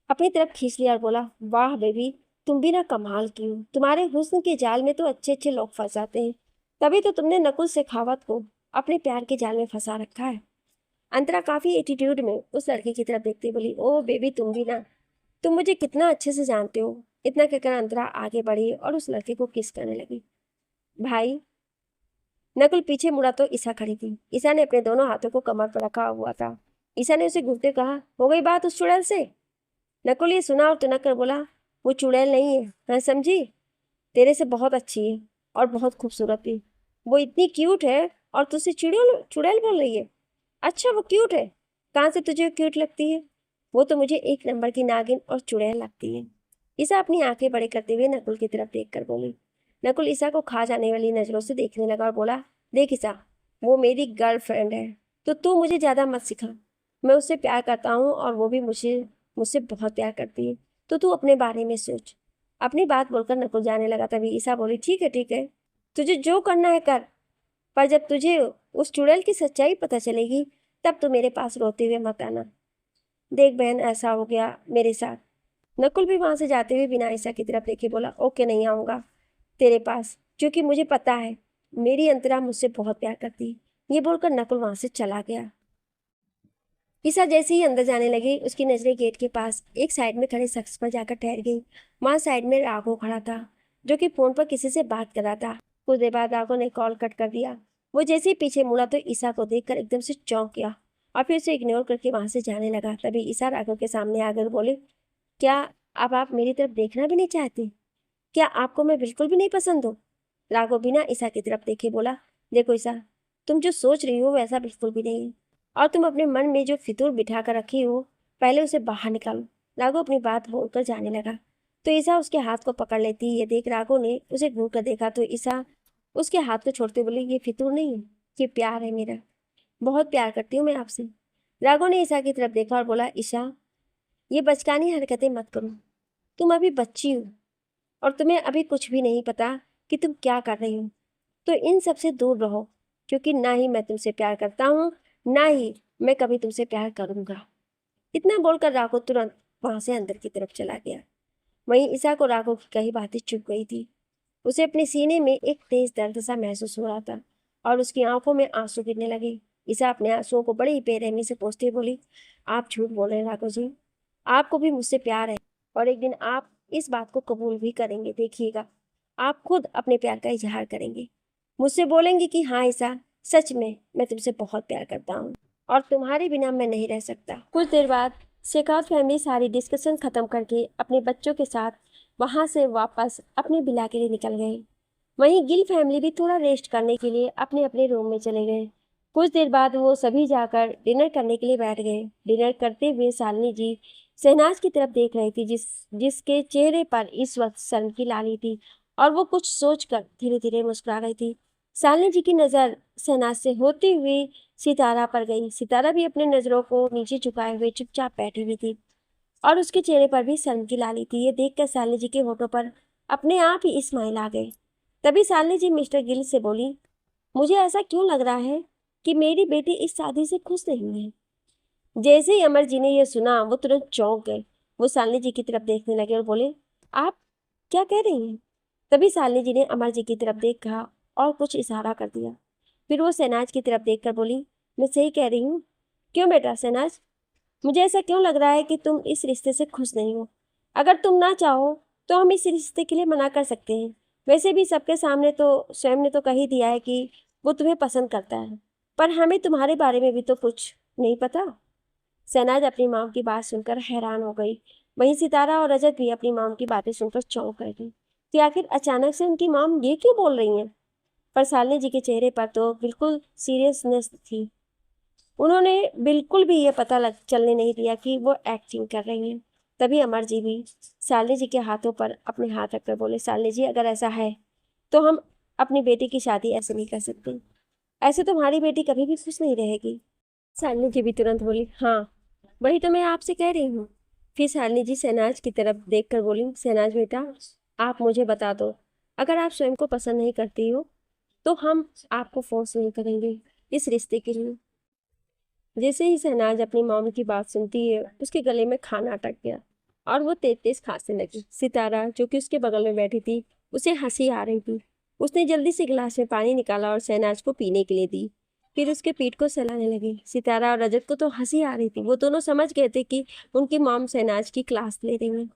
अपनी तरफ खींच लिया और बोला, वाह बेबी, तुम भी ना कमाल की हो। तुम्हारे हुस्न के जाल में तो अच्छे अच्छे लोग फंस जाते हैं। तभी तो तुमने नकुल शेखावत को अपने प्यार के जाल में फंसा रखा है। अंतरा काफी एटीट्यूड में उस लड़के की तरफ देखते बोली, ओ बेबी, तुम भी ना, तुम मुझे कितना अच्छे से जानते हो। इतना कहकर अंतरा आगे बढ़ी और उस लड़के को किस करने लगी। भाई, नकुल पीछे मुड़ा तो ईसा खड़ी थी। ईसा ने अपने दोनों हाथों को कमर पर रखा हुआ था। ईसा ने उसे घूरते कहा, हो गई बात उस चुड़ैल से? नकुल ये सुना और तुनक कर बोला, वो चुड़ैल नहीं है, मैं समझी, तेरे से बहुत अच्छी है और बहुत खूबसूरत भी। वो इतनी क्यूट है और तुझसे चुड़ैल चुड़ैल बोल रही है? अच्छा, वो क्यूट है? कहाँ से तुझे क्यूट लगती है? वो तो मुझे एक नंबर की नागिन और चुड़ैल लगती है। ईसा अपनी आंखें बड़े करते हुए नकुल की तरफ देख कर बोली। नकुल ईसा को खा जाने वाली नजरों से देखने लगा और बोला, देख ईसा, वो मेरी गर्लफ्रेंड है, तो तू मुझे ज्यादा मत सिखा। मैं उससे प्यार करता हूँ और वो भी मुझे मुझसे बहुत प्यार करती है, तो तू अपने बारे में सोच। अपनी बात बोलकर नकुल जाने लगा। तभी ईसा बोली, ठीक है ठीक है, तुझे जो करना है कर, पर जब तुझे उस चुड़ैल की सच्चाई पता चलेगी तब तो मेरे पास रोते हुए मत आना। देख बहन, ऐसा हो गया मेरे साथ। नकुल भी वहां से जाते हुए बिना ईसा की तरफ देखे बोला, ओके, नहीं आऊंगा तेरे पास, क्योंकि मुझे पता है मेरी अंतरा मुझसे बहुत प्यार करती है। ये बोलकर नकुल वहां से चला गया। ईसा जैसे ही अंदर जाने लगी, उसकी नजरें गेट के पास एक साइड में खड़े शख्स पर जाकर ठहर गई। वहां साइड में राघव खड़ा था, जो कि फोन पर किसी से बात कर रहा था। कुछ देर बाद राघव ने कॉल कट कर दिया। वो जैसे ही पीछे मुड़ा तो ईसा को देखकर एकदम से चौंक गया और फिर उसे इग्नोर करके वहां से जाने लगा। तभी ईसा राघव के सामने आकर बोले, क्या अब आप मेरी तरफ देखना भी नहीं चाहते? क्या आपको मैं बिल्कुल भी नहीं पसंद हूँ? राघव बिना ईसा की तरफ देखे बोला, देखो ईसा, तुम जो सोच रही हो वैसा बिल्कुल भी नहीं है, और तुम अपने मन में जो फितूर बिठा कर रखी हो पहले उसे बाहर निकालो। राघव अपनी बात बोलकर जाने लगा तो ईसा उसके हाथ को पकड़ लेती। ये देख राघव ने उसे घूर कर देखा तो ईसा उसके हाथ को छोड़ते बोली, ये फितूर नहीं है, ये प्यार है मेरा, बहुत प्यार करती हूँ मैं आपसे। राघव ने ईसा की तरफ देखा और बोला, ईसा, ये बचकानी हरकतें मत करो। तुम अभी बच्ची हो और तुम्हें अभी कुछ भी नहीं पता कि तुम क्या कर रही हो, तो इन सब से दूर रहो, क्योंकि ना ही मैं तुमसे प्यार करता हूँ, ना ही मैं कभी तुमसे प्यार करूंगा। इतना बोलकर राघव तुरंत वहां से अंदर की तरफ चला गया। वहीं ईसा को राघव की कई बातें चुभ गई थी। उसे अपने सीने में एक तेज दर्द सा महसूस हो रहा था और उसकी आंखों में आंसू गिरने लगे। ईसा अपने आंसुओं को बड़ी बेरहमी से पोंछते बोली, आप झूठ बोल रहे हैं राघव जी, आपको भी मुझसे प्यार है और एक दिन आप इस बात को कबूल भी करेंगे। देखिएगा, आप खुद अपने प्यार का इजहार करेंगे, मुझसे बोलेंगे कि हाँ ईसा, सच में मैं तुमसे बहुत प्यार करता हूँ और तुम्हारे बिना मैं नहीं रह सकता। कुछ देर बाद शेखावत फैमिली सारी डिस्कशन खत्म करके अपने बच्चों के साथ वहां से वापस अपने विला के लिए निकल गए। वहीं गिल फैमिली भी थोड़ा रेस्ट करने के लिए अपने अपने रूम में चले गए। कुछ देर बाद वो सभी जाकर डिनर करने के लिए बैठ गए। डिनर करते हुए शालिनी जी शहनाज की तरफ देख रही थी, जिसके चेहरे पर इस वक्त शर्म की लाली थी और वो कुछ सोचकर धीरे धीरे मुस्कुरा रही थी। शालिनी जी की नज़र शहनाज से होती हुई सितारा पर गई। सितारा भी अपनी नज़रों को नीचे झुकाए हुए चुपचाप बैठी हुई थी और उसके चेहरे पर भी शर्म की लाली थी। ये देखकर शालिनी जी के होठों पर अपने आप ही स्माइल आ गई। तभी शालिनी जी मिस्टर गिल से बोली, मुझे ऐसा क्यों लग रहा है कि मेरी बेटी इस शादी से खुश नहीं है। जैसे ही अमर जी ने यह सुना वो तुरंत चौंक गए। वो शालिनी जी की तरफ देखने लगे और बोले, आप क्या कह रही हैं? तभी शालिनी जी ने अमर जी की तरफ देख कहा और कुछ इशारा कर दिया। फिर वो शहनाज की तरफ देखकर बोली, मैं सही कह रही हूँ? क्यों बेटा शहनाज, मुझे ऐसा क्यों लग रहा है कि तुम इस रिश्ते से खुश नहीं हो? अगर तुम ना चाहो तो हम इस रिश्ते के लिए मना कर सकते हैं। वैसे भी सबके सामने तो स्वयं ने तो कह ही दिया है कि वो तुम्हें पसंद करता है, पर हमें तुम्हारे बारे में भी तो कुछ नहीं पता। शहनाज अपनी माँ की बात सुनकर हैरान हो गई। वहीं सितारा और रजत भी अपनी माँ की बातें सुनकर चौंक गए थे कि आखिर अचानक से उनकी माँ ये क्यों बोल रही हैं। पर शालिनी जी के चेहरे पर तो बिल्कुल सीरियसनेस थी। उन्होंने बिल्कुल भी ये पता लग चलने नहीं दिया कि वो एक्टिंग कर रही हैं। तभी अमर जी भी शालिनी जी के हाथों पर अपने हाथ रखकर बोले, शालिनी जी अगर ऐसा है तो हम अपनी बेटी की शादी ऐसे नहीं कर सकते। ऐसे तो हमारी बेटी कभी भी खुश नहीं रहेगी। शालिनी जी भी तुरंत बोली, हाँ वही तो मैं आपसे कह रही हूँ। फिर शालिनी जी शहनाज की तरफ देखकर बोली, शहनाज बेटा आप मुझे बता दो, अगर आप स्वयं को पसंद नहीं करती हो तो हम आपको फोर्स नहीं करेंगे इस रिश्ते के लिए। जैसे ही शहनाज अपनी मॉम की बात सुनती है उसके गले में खाना अटक गया और वो तेज तेज खांसने लगी। सितारा जो कि उसके बगल में बैठी थी उसे हंसी आ रही थी। उसने जल्दी से गिलास में पानी निकाला और शहनाज को पीने के लिए दी। फिर उसके पीठ को सहलाने लगी। सितारा और रजत को तो हंसी आ रही थी। वो दोनों समझ गए थे कि उनकी मॉम शहनाज की क्लास ले रही है।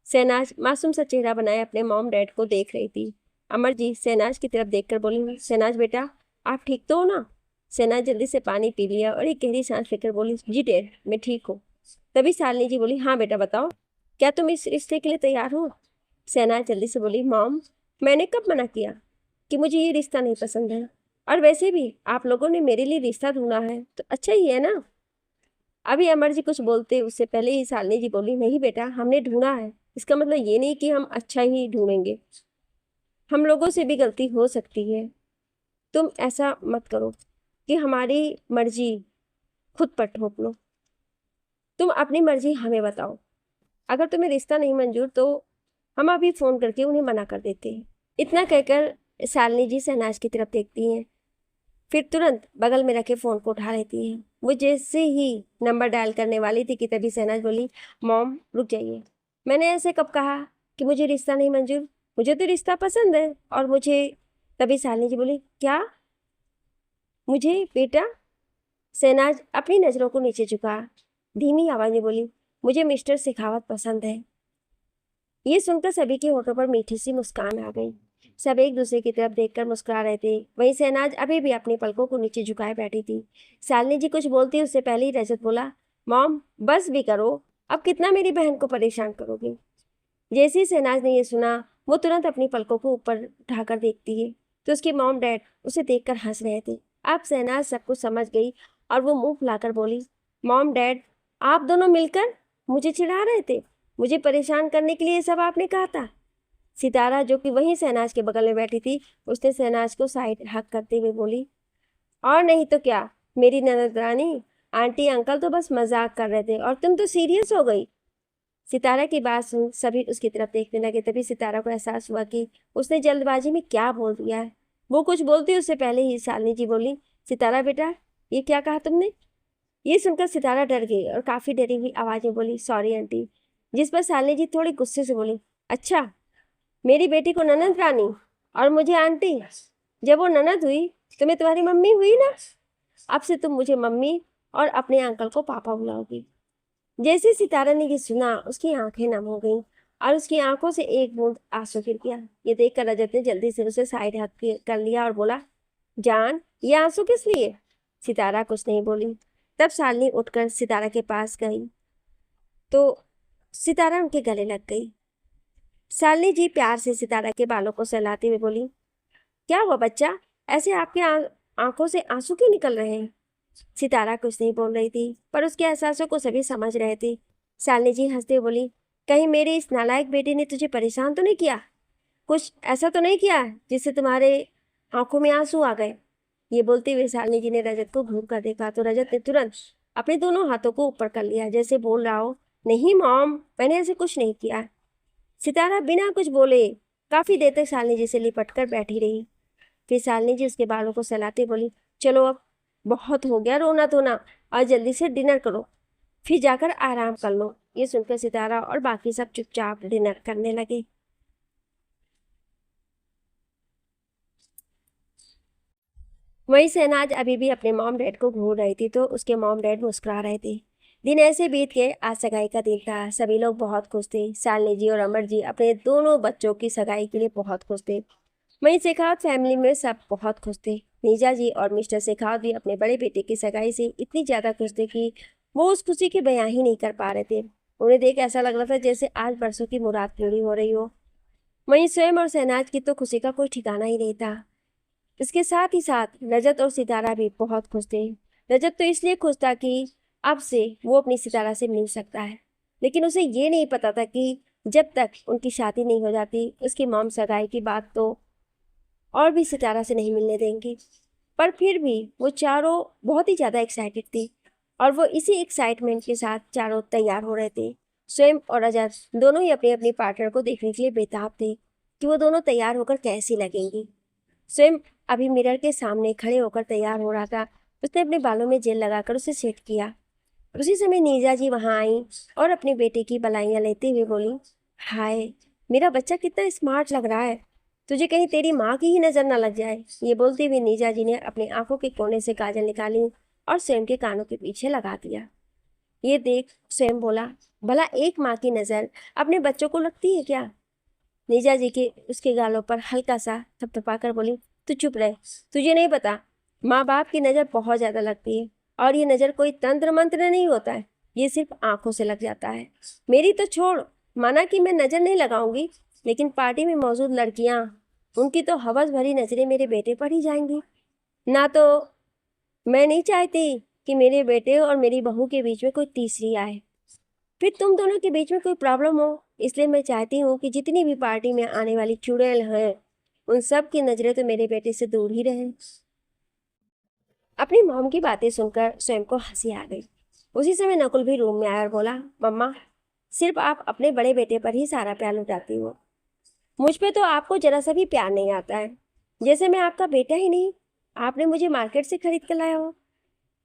शहनाज मासूम सा चेहरा बनाए अपने मॉम डैड को देख रही थी। अमर जी शहनाज की तरफ देखकर बोली, शहनाज बेटा आप ठीक तो हो ना? शहनाज जल्दी से पानी पी लिया और एक गहरी सांस लेकर बोली, जी डेर मैं ठीक हूँ। तभी शालिनी जी बोली, हाँ बेटा बताओ, क्या तुम इस रिश्ते के लिए तैयार हो? शहनाज जल्दी से बोली, मॉम मैंने कब मना किया कि मुझे ये रिश्ता नहीं पसंद है? और वैसे भी आप लोगों ने मेरे लिए रिश्ता ढूंढा है तो अच्छा ही है ना। अभी अमर जी कुछ बोलते उससे पहले ही शालिनी जी बोली, नहीं बेटा हमने ढूंढा है, इसका मतलब ये नहीं कि हम अच्छा ही ढूंढेंगे, हम लोगों से भी गलती हो सकती है। तुम ऐसा मत करो कि हमारी मर्जी खुद पर थोप लो। तुम अपनी मर्जी हमें बताओ, अगर तुम्हें रिश्ता नहीं मंजूर तो हम अभी फोन करके उन्हें मना कर देते हैं। इतना कहकर शालिनी जी शहनाज की तरफ देखती हैं, फिर तुरंत बगल में रखे फोन को उठा लेती हैं। वो जैसे ही नंबर डायल करने वाली थी कि तभी शहनाज बोली, मॉम रुक जाइए, मैंने ऐसे कब कहा कि मुझे रिश्ता नहीं मंजूर? मुझे तो रिश्ता पसंद है। और मुझे तभी शालिनी जी बोली, क्या मुझे बेटा? शहनाज अपनी नजरों को नीचे झुका धीमी आवाज में बोली, मुझे मिस्टर शेखावत पसंद है। ये सुनकर सभी के होठों पर मीठी सी मुस्कान आ गई। सब एक दूसरे की तरफ देखकर मुस्कुरा रहे थे। वहीं शहनाज अभी भी अपनी पलकों को नीचे झुकाए बैठी थी। शालिनी जी कुछ बोलती उससे पहले ही रजत बोला, मॉम बस भी करो, अब कितना मेरी बहन को परेशान करोगी? जैसे ही शहनाज ने यह सुना वो तुरंत अपनी पलकों को ऊपर उठाकर देखती है तो उसके मॉम डैड उसे देखकर हंस रहे थे। अब शहनाज सब कुछ समझ गई और वो मुंह फुलाकर बोली, मॉम डैड आप दोनों मिलकर मुझे चिढ़ा रहे थे, मुझे परेशान करने के लिए ये सब आपने कहा था? सितारा जो कि वहीं शहनाज के बगल में बैठी थी उसने शहनाज को साइड हक करते हुए बोली, और नहीं तो क्या मेरी ननद रानी, आंटी अंकल तो बस मजाक कर रहे थे और तुम तो सीरियस हो गई। सितारा की बात सुन सभी उसकी तरफ देखने लगे। तभी सितारा को एहसास हुआ कि उसने जल्दबाजी में क्या बोल दिया है। वो कुछ बोलती उससे पहले ही शालिनी जी बोली, सितारा बेटा ये क्या कहा तुमने? ये सुनकर सितारा डर गई और काफी डरी हुई आवाज में बोली, सॉरी आंटी। जिस पर शालिनी जी थोड़ी गुस्से से बोली, अच्छा मेरी बेटी को ननद रानी और मुझे आंटी? जब वो ननद हुई तो मैं तुम्हारी मम्मी हुई ना। अब से तुम मुझे मम्मी और अपने अंकल को पापा बुलाओगी। जैसे सितारा ने ये सुना उसकी आंखें नम हो गईं और उसकी आंखों से एक बूंद आंसू गिर गया। ये देखकर रजत ने जल्दी से उसे साइड हक कर लिया और बोला, जान ये आंसू किस लिए? सितारा कुछ नहीं बोली। तब शालिनी उठकर सितारा के पास गई तो सितारा उनके गले लग गई। शालिनी जी प्यार से सितारा के बालों को सहलाते हुए बोली, क्या हुआ बच्चा, ऐसे आपके आंखों से आंसू क्यों निकल रहे हैं? सितारा कुछ नहीं बोल रही थी पर उसके एहसासों को सभी समझ रहे थे। शालिनी जी हंसते हुए बोली, कहीं मेरी इस नालायक बेटी ने तुझे परेशान तो नहीं किया? कुछ ऐसा तो नहीं किया जिससे तुम्हारे आंखों में आंसू आ गए? ये बोलते हुए शालिनी जी ने रजत को घूर कर देखा तो रजत ने तुरंत अपने दोनों हाथों को ऊपर कर लिया जैसे बोल रहा हो, नहीं मॉम मैंने ऐसे कुछ नहीं किया। सितारा बिना कुछ बोले काफी देर तक शालिनी जी से लिपट कर बैठी रही। फिर शालिनी जी उसके बालों को सहलाते बोली, चलो अब बहुत हो गया रोना धोना, और जल्दी से डिनर करो, फिर जाकर आराम कर लो। ये सुनकर सितारा और बाकी सब चुपचाप डिनर करने लगे। वहीं शहनाज अभी भी अपने मॉम डैड को घूर रही थी, तो उसके मॉम डैड मुस्कुरा रहे थे। दिन ऐसे बीत गए। आज सगाई का दिन था। सभी लोग बहुत खुश थे। शालिनी जी और अमर जी अपने दोनों बच्चों की सगाई के लिए बहुत खुश थे। वहीं शेखावत फैमिली में सब बहुत खुश थे। नीजा जी और मिस्टर शेखावत भी अपने बड़े बेटे की सगाई से इतनी ज्यादा खुश थे कि वो उस खुशी की बयां ही नहीं कर पा रहे थे। उन्हें देख ऐसा लग रहा था जैसे आज बरसों की मुराद पूरी हो रही हो। वहीं स्वयं और शहनाज की तो खुशी का कोई ठिकाना ही नहीं था। इसके साथ ही साथ रजत और सितारा भी बहुत खुश थे। रजत तो इसलिए खुश था कि अब से वो अपनी सितारा से मिल सकता है, लेकिन उसे ये नहीं पता था कि जब तक उनकी शादी नहीं हो जाती उसकी मॉम सगाई की बात तो और भी सितारा से नहीं मिलने देंगी। पर फिर भी वो चारों बहुत ही ज़्यादा एक्साइटेड थी, और वो इसी एक्साइटमेंट के साथ चारों तैयार हो रहे थे। स्वयं और रजत दोनों ही अपनी अपनी पार्टनर को देखने के लिए बेताब थे कि वो दोनों तैयार होकर कैसी लगेंगी। स्वयं अभी मिरर के सामने खड़े होकर तैयार हो रहा था। उसने अपने बालों में जेल लगाकर उसे सेट किया। उसी समय नीजा जी वहां आई और अपने बेटे की बलाइयां लेते हुए बोली, हाय, मेरा बच्चा कितना स्मार्ट लग रहा है, तुझे कहीं तेरी माँ की ही नजर न लग जाए। ये बोलते हुए नीजा जी ने अपनी आंखों के कोने से काजल निकाली और स्वयं के कानों के पीछे लगा दिया। ये देख स्वयं बोला, भला एक माँ की नजर अपने बच्चों को लगती है क्या? नीजा जी के उसके गालों पर हल्का सा थपथपा कर बोली, तू चुप रहे, तुझे नहीं पता, माँ बाप की नज़र बहुत ज़्यादा लगती है, और ये नज़र कोई तंत्र मंत्र नहीं होता है, ये सिर्फ आंखों से लग जाता है। मेरी तो छोड़, माना कि मैं नज़र नहीं लगाऊंगी, लेकिन पार्टी में मौजूद लड़कियां, उनकी तो हवस भरी नज़रें मेरे बेटे पर ही जाएंगी। ना तो मैं नहीं चाहती कि मेरे बेटे और मेरी बहू के बीच में कोई तीसरी आए, फिर तुम दोनों के बीच में कोई प्रॉब्लम हो। इसलिए मैं चाहती हूँ कि जितनी भी पार्टी में आने वाली चुड़ैल हैं, उन सब की नजरें तो मेरे बेटे से दूर ही रहें। अपनी मॉम की बातें सुनकर स्वयं को हंसी आ गई। उसी समय नकुल भी रूम में आया और बोला, मम्मा, सिर्फ आप अपने बड़े बेटे पर ही सारा प्यार लुटाती हो, मुझ पे तो आपको जरा सा भी प्यार नहीं आता है, जैसे मैं आपका बेटा ही नहीं, आपने मुझे मार्केट से खरीद कर लाया हो।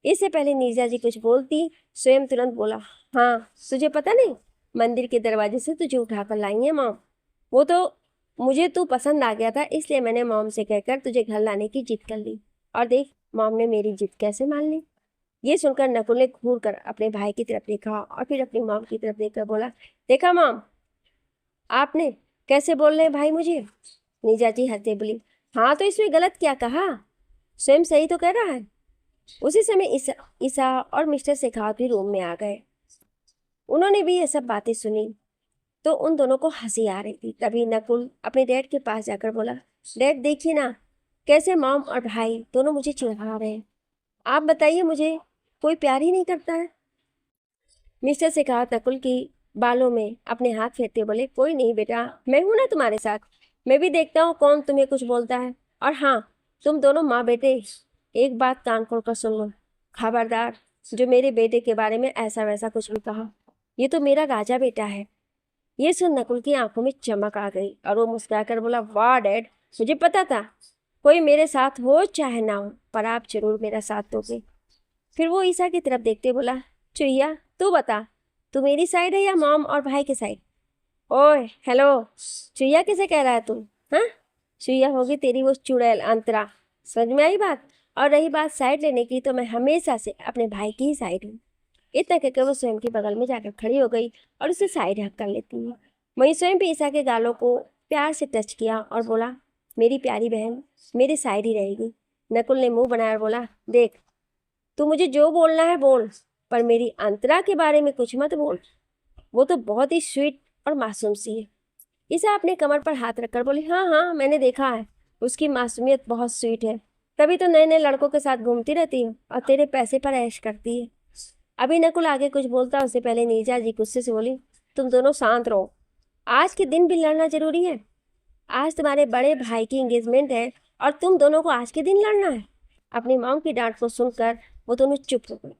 इससे पहले नीरजा जी कुछ बोलती, स्वयं तुरंत बोला, हाँ, तुझे पता नहीं, मंदिर के दरवाजे से तुझे उठाकर लाई है मॉम। वो तो मुझे तू पसंद आ गया था, इसलिए मैंने मॉम से कहकर तुझे घर लाने की जिद कर ली, और देख मॉम ने मेरी जिद कैसे मान ली। ये सुनकर नकुल ने घूर कर अपने भाई की तरफ देखा और फिर अपनी मॉम की तरफ देखकर बोला, देखा मॉम, आपने कैसे बोल रहे भाई मुझे। नीजा जी हंसते बोली, हाँ तो इसमें गलत क्या कहा, स्वयं सही तो कह रहा है। उसी समय ईसा और मिस्टर शेखावत भी रूम में आ गए। उन्होंने भी ये सब बातें सुनी तो उन दोनों को हंसी आ रही थी। तभी नकुल अपने डैड के पास जाकर बोला, डैड देखिए ना, कैसे मॉम और भाई दोनों मुझे चिढ़ा रहे हैं। आप बताइए, मुझे कोई प्यार ही नहीं करता है। मिस्टर शेखावत नकुल की बालों में अपने हाथ फेरते बोले, कोई नहीं बेटा, मैं हूं ना तुम्हारे साथ, मैं भी देखता हूँ कौन तुम्हें कुछ बोलता है। और हाँ, तुम दोनों माँ बेटे एक बात कान खोलकर सुन लो, खबरदार जो मेरे बेटे के बारे में ऐसा वैसा कुछ भी कहा, ये तो मेरा राजा बेटा है। ये सुन नकुल की आंखों में चमक आ गई और वो मुस्कुराकर बोला, वाह डैड, मुझे पता था कोई मेरे साथ हो चाहे ना हो, पर आप जरूर मेरा साथ दोगे। फिर वो ईसा की तरफ देखते बोला, चुईया तू बता, तू मेरी साइड है या मॉम और भाई के साइड? ओए हेलो, चुईया किसे कह रहा है तू? हाँ, चुईया होगी तेरी वो चुड़ैल अंतरा, समझ में आई बात? और रही बात साइड लेने की, तो मैं हमेशा से अपने भाई की ही साइड हूँ। इतना कहकर वो स्वयं के बगल में जाकर खड़ी हो गई और उसे साइड हक कर लेती है। वहीं स्वयं भी ईसा के गालों को प्यार से टच किया और बोला, मेरी प्यारी बहन मेरे साइड ही रहेगी। नकुल ने मुंह बनाया और बोला, देख तू मुझे जो बोलना है बोल, पर मेरी अंतरा के बारे में कुछ मत बोल, वो तो बहुत ही स्वीट और मासूम सी है। ईसा अपने कमर पर हाथ रखकर बोली, हाँ हाँ, मैंने देखा है, उसकी मासूमियत बहुत स्वीट है, तभी तो नए नए लड़कों के साथ घूमती रहती है और तेरे पैसे पर ऐश करती है। अभी नकुल आगे कुछ बोलता उससे पहले नीजा जी गुस्से से बोली, तुम दोनों शांत रहो, आज के दिन भी लड़ना जरूरी है? आज तुम्हारे बड़े भाई की एंगेजमेंट है और तुम दोनों को आज के दिन लड़ना है? अपनी मॉम की डांट को सुनकर वो दोनों चुप हो गए।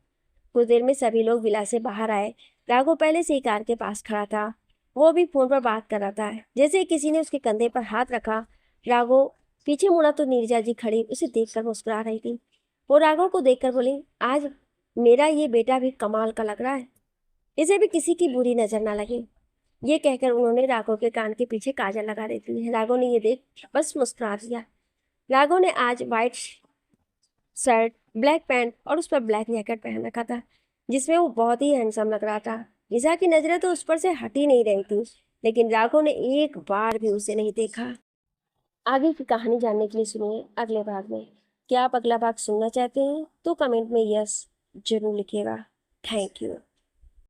कुछ देर में सभी लोग विला से बाहर आए। राघव पहले से ही कार के पास खड़ा था, वो भी फोन पर बात कर रहा था। जैसे ही किसी ने उसके कंधे पर हाथ रखा, राघव पीछे मुड़ा तो नीरजा जी खड़ी उसे देखकर मुस्कुरा रही थी। वो राघव को देखकर बोली, आज मेरा ये बेटा भी कमाल का लग रहा है, इसे भी किसी की बुरी नजर ना लगे। ये कहकर उन्होंने राघव के कान के पीछे काजल लगा देती है। राघव ने ये देख बस मुस्कुरा दिया। राघव ने आज व्हाइट शर्ट, ब्लैक पैंट और उस पर ब्लैक जैकेट पहन रखा था, जिसमें वो बहुत ही हैंडसम लग रहा था। निशा की नजरें तो उस पर से हट ही नहीं रही थी, लेकिन राघव ने एक बार भी उसे नहीं देखा। आगे की कहानी जानने के लिए सुनिए अगले भाग में। क्या आप अगला भाग सुनना चाहते हैं तो कमेंट में यस जरूर लिखिएगा। Thank you.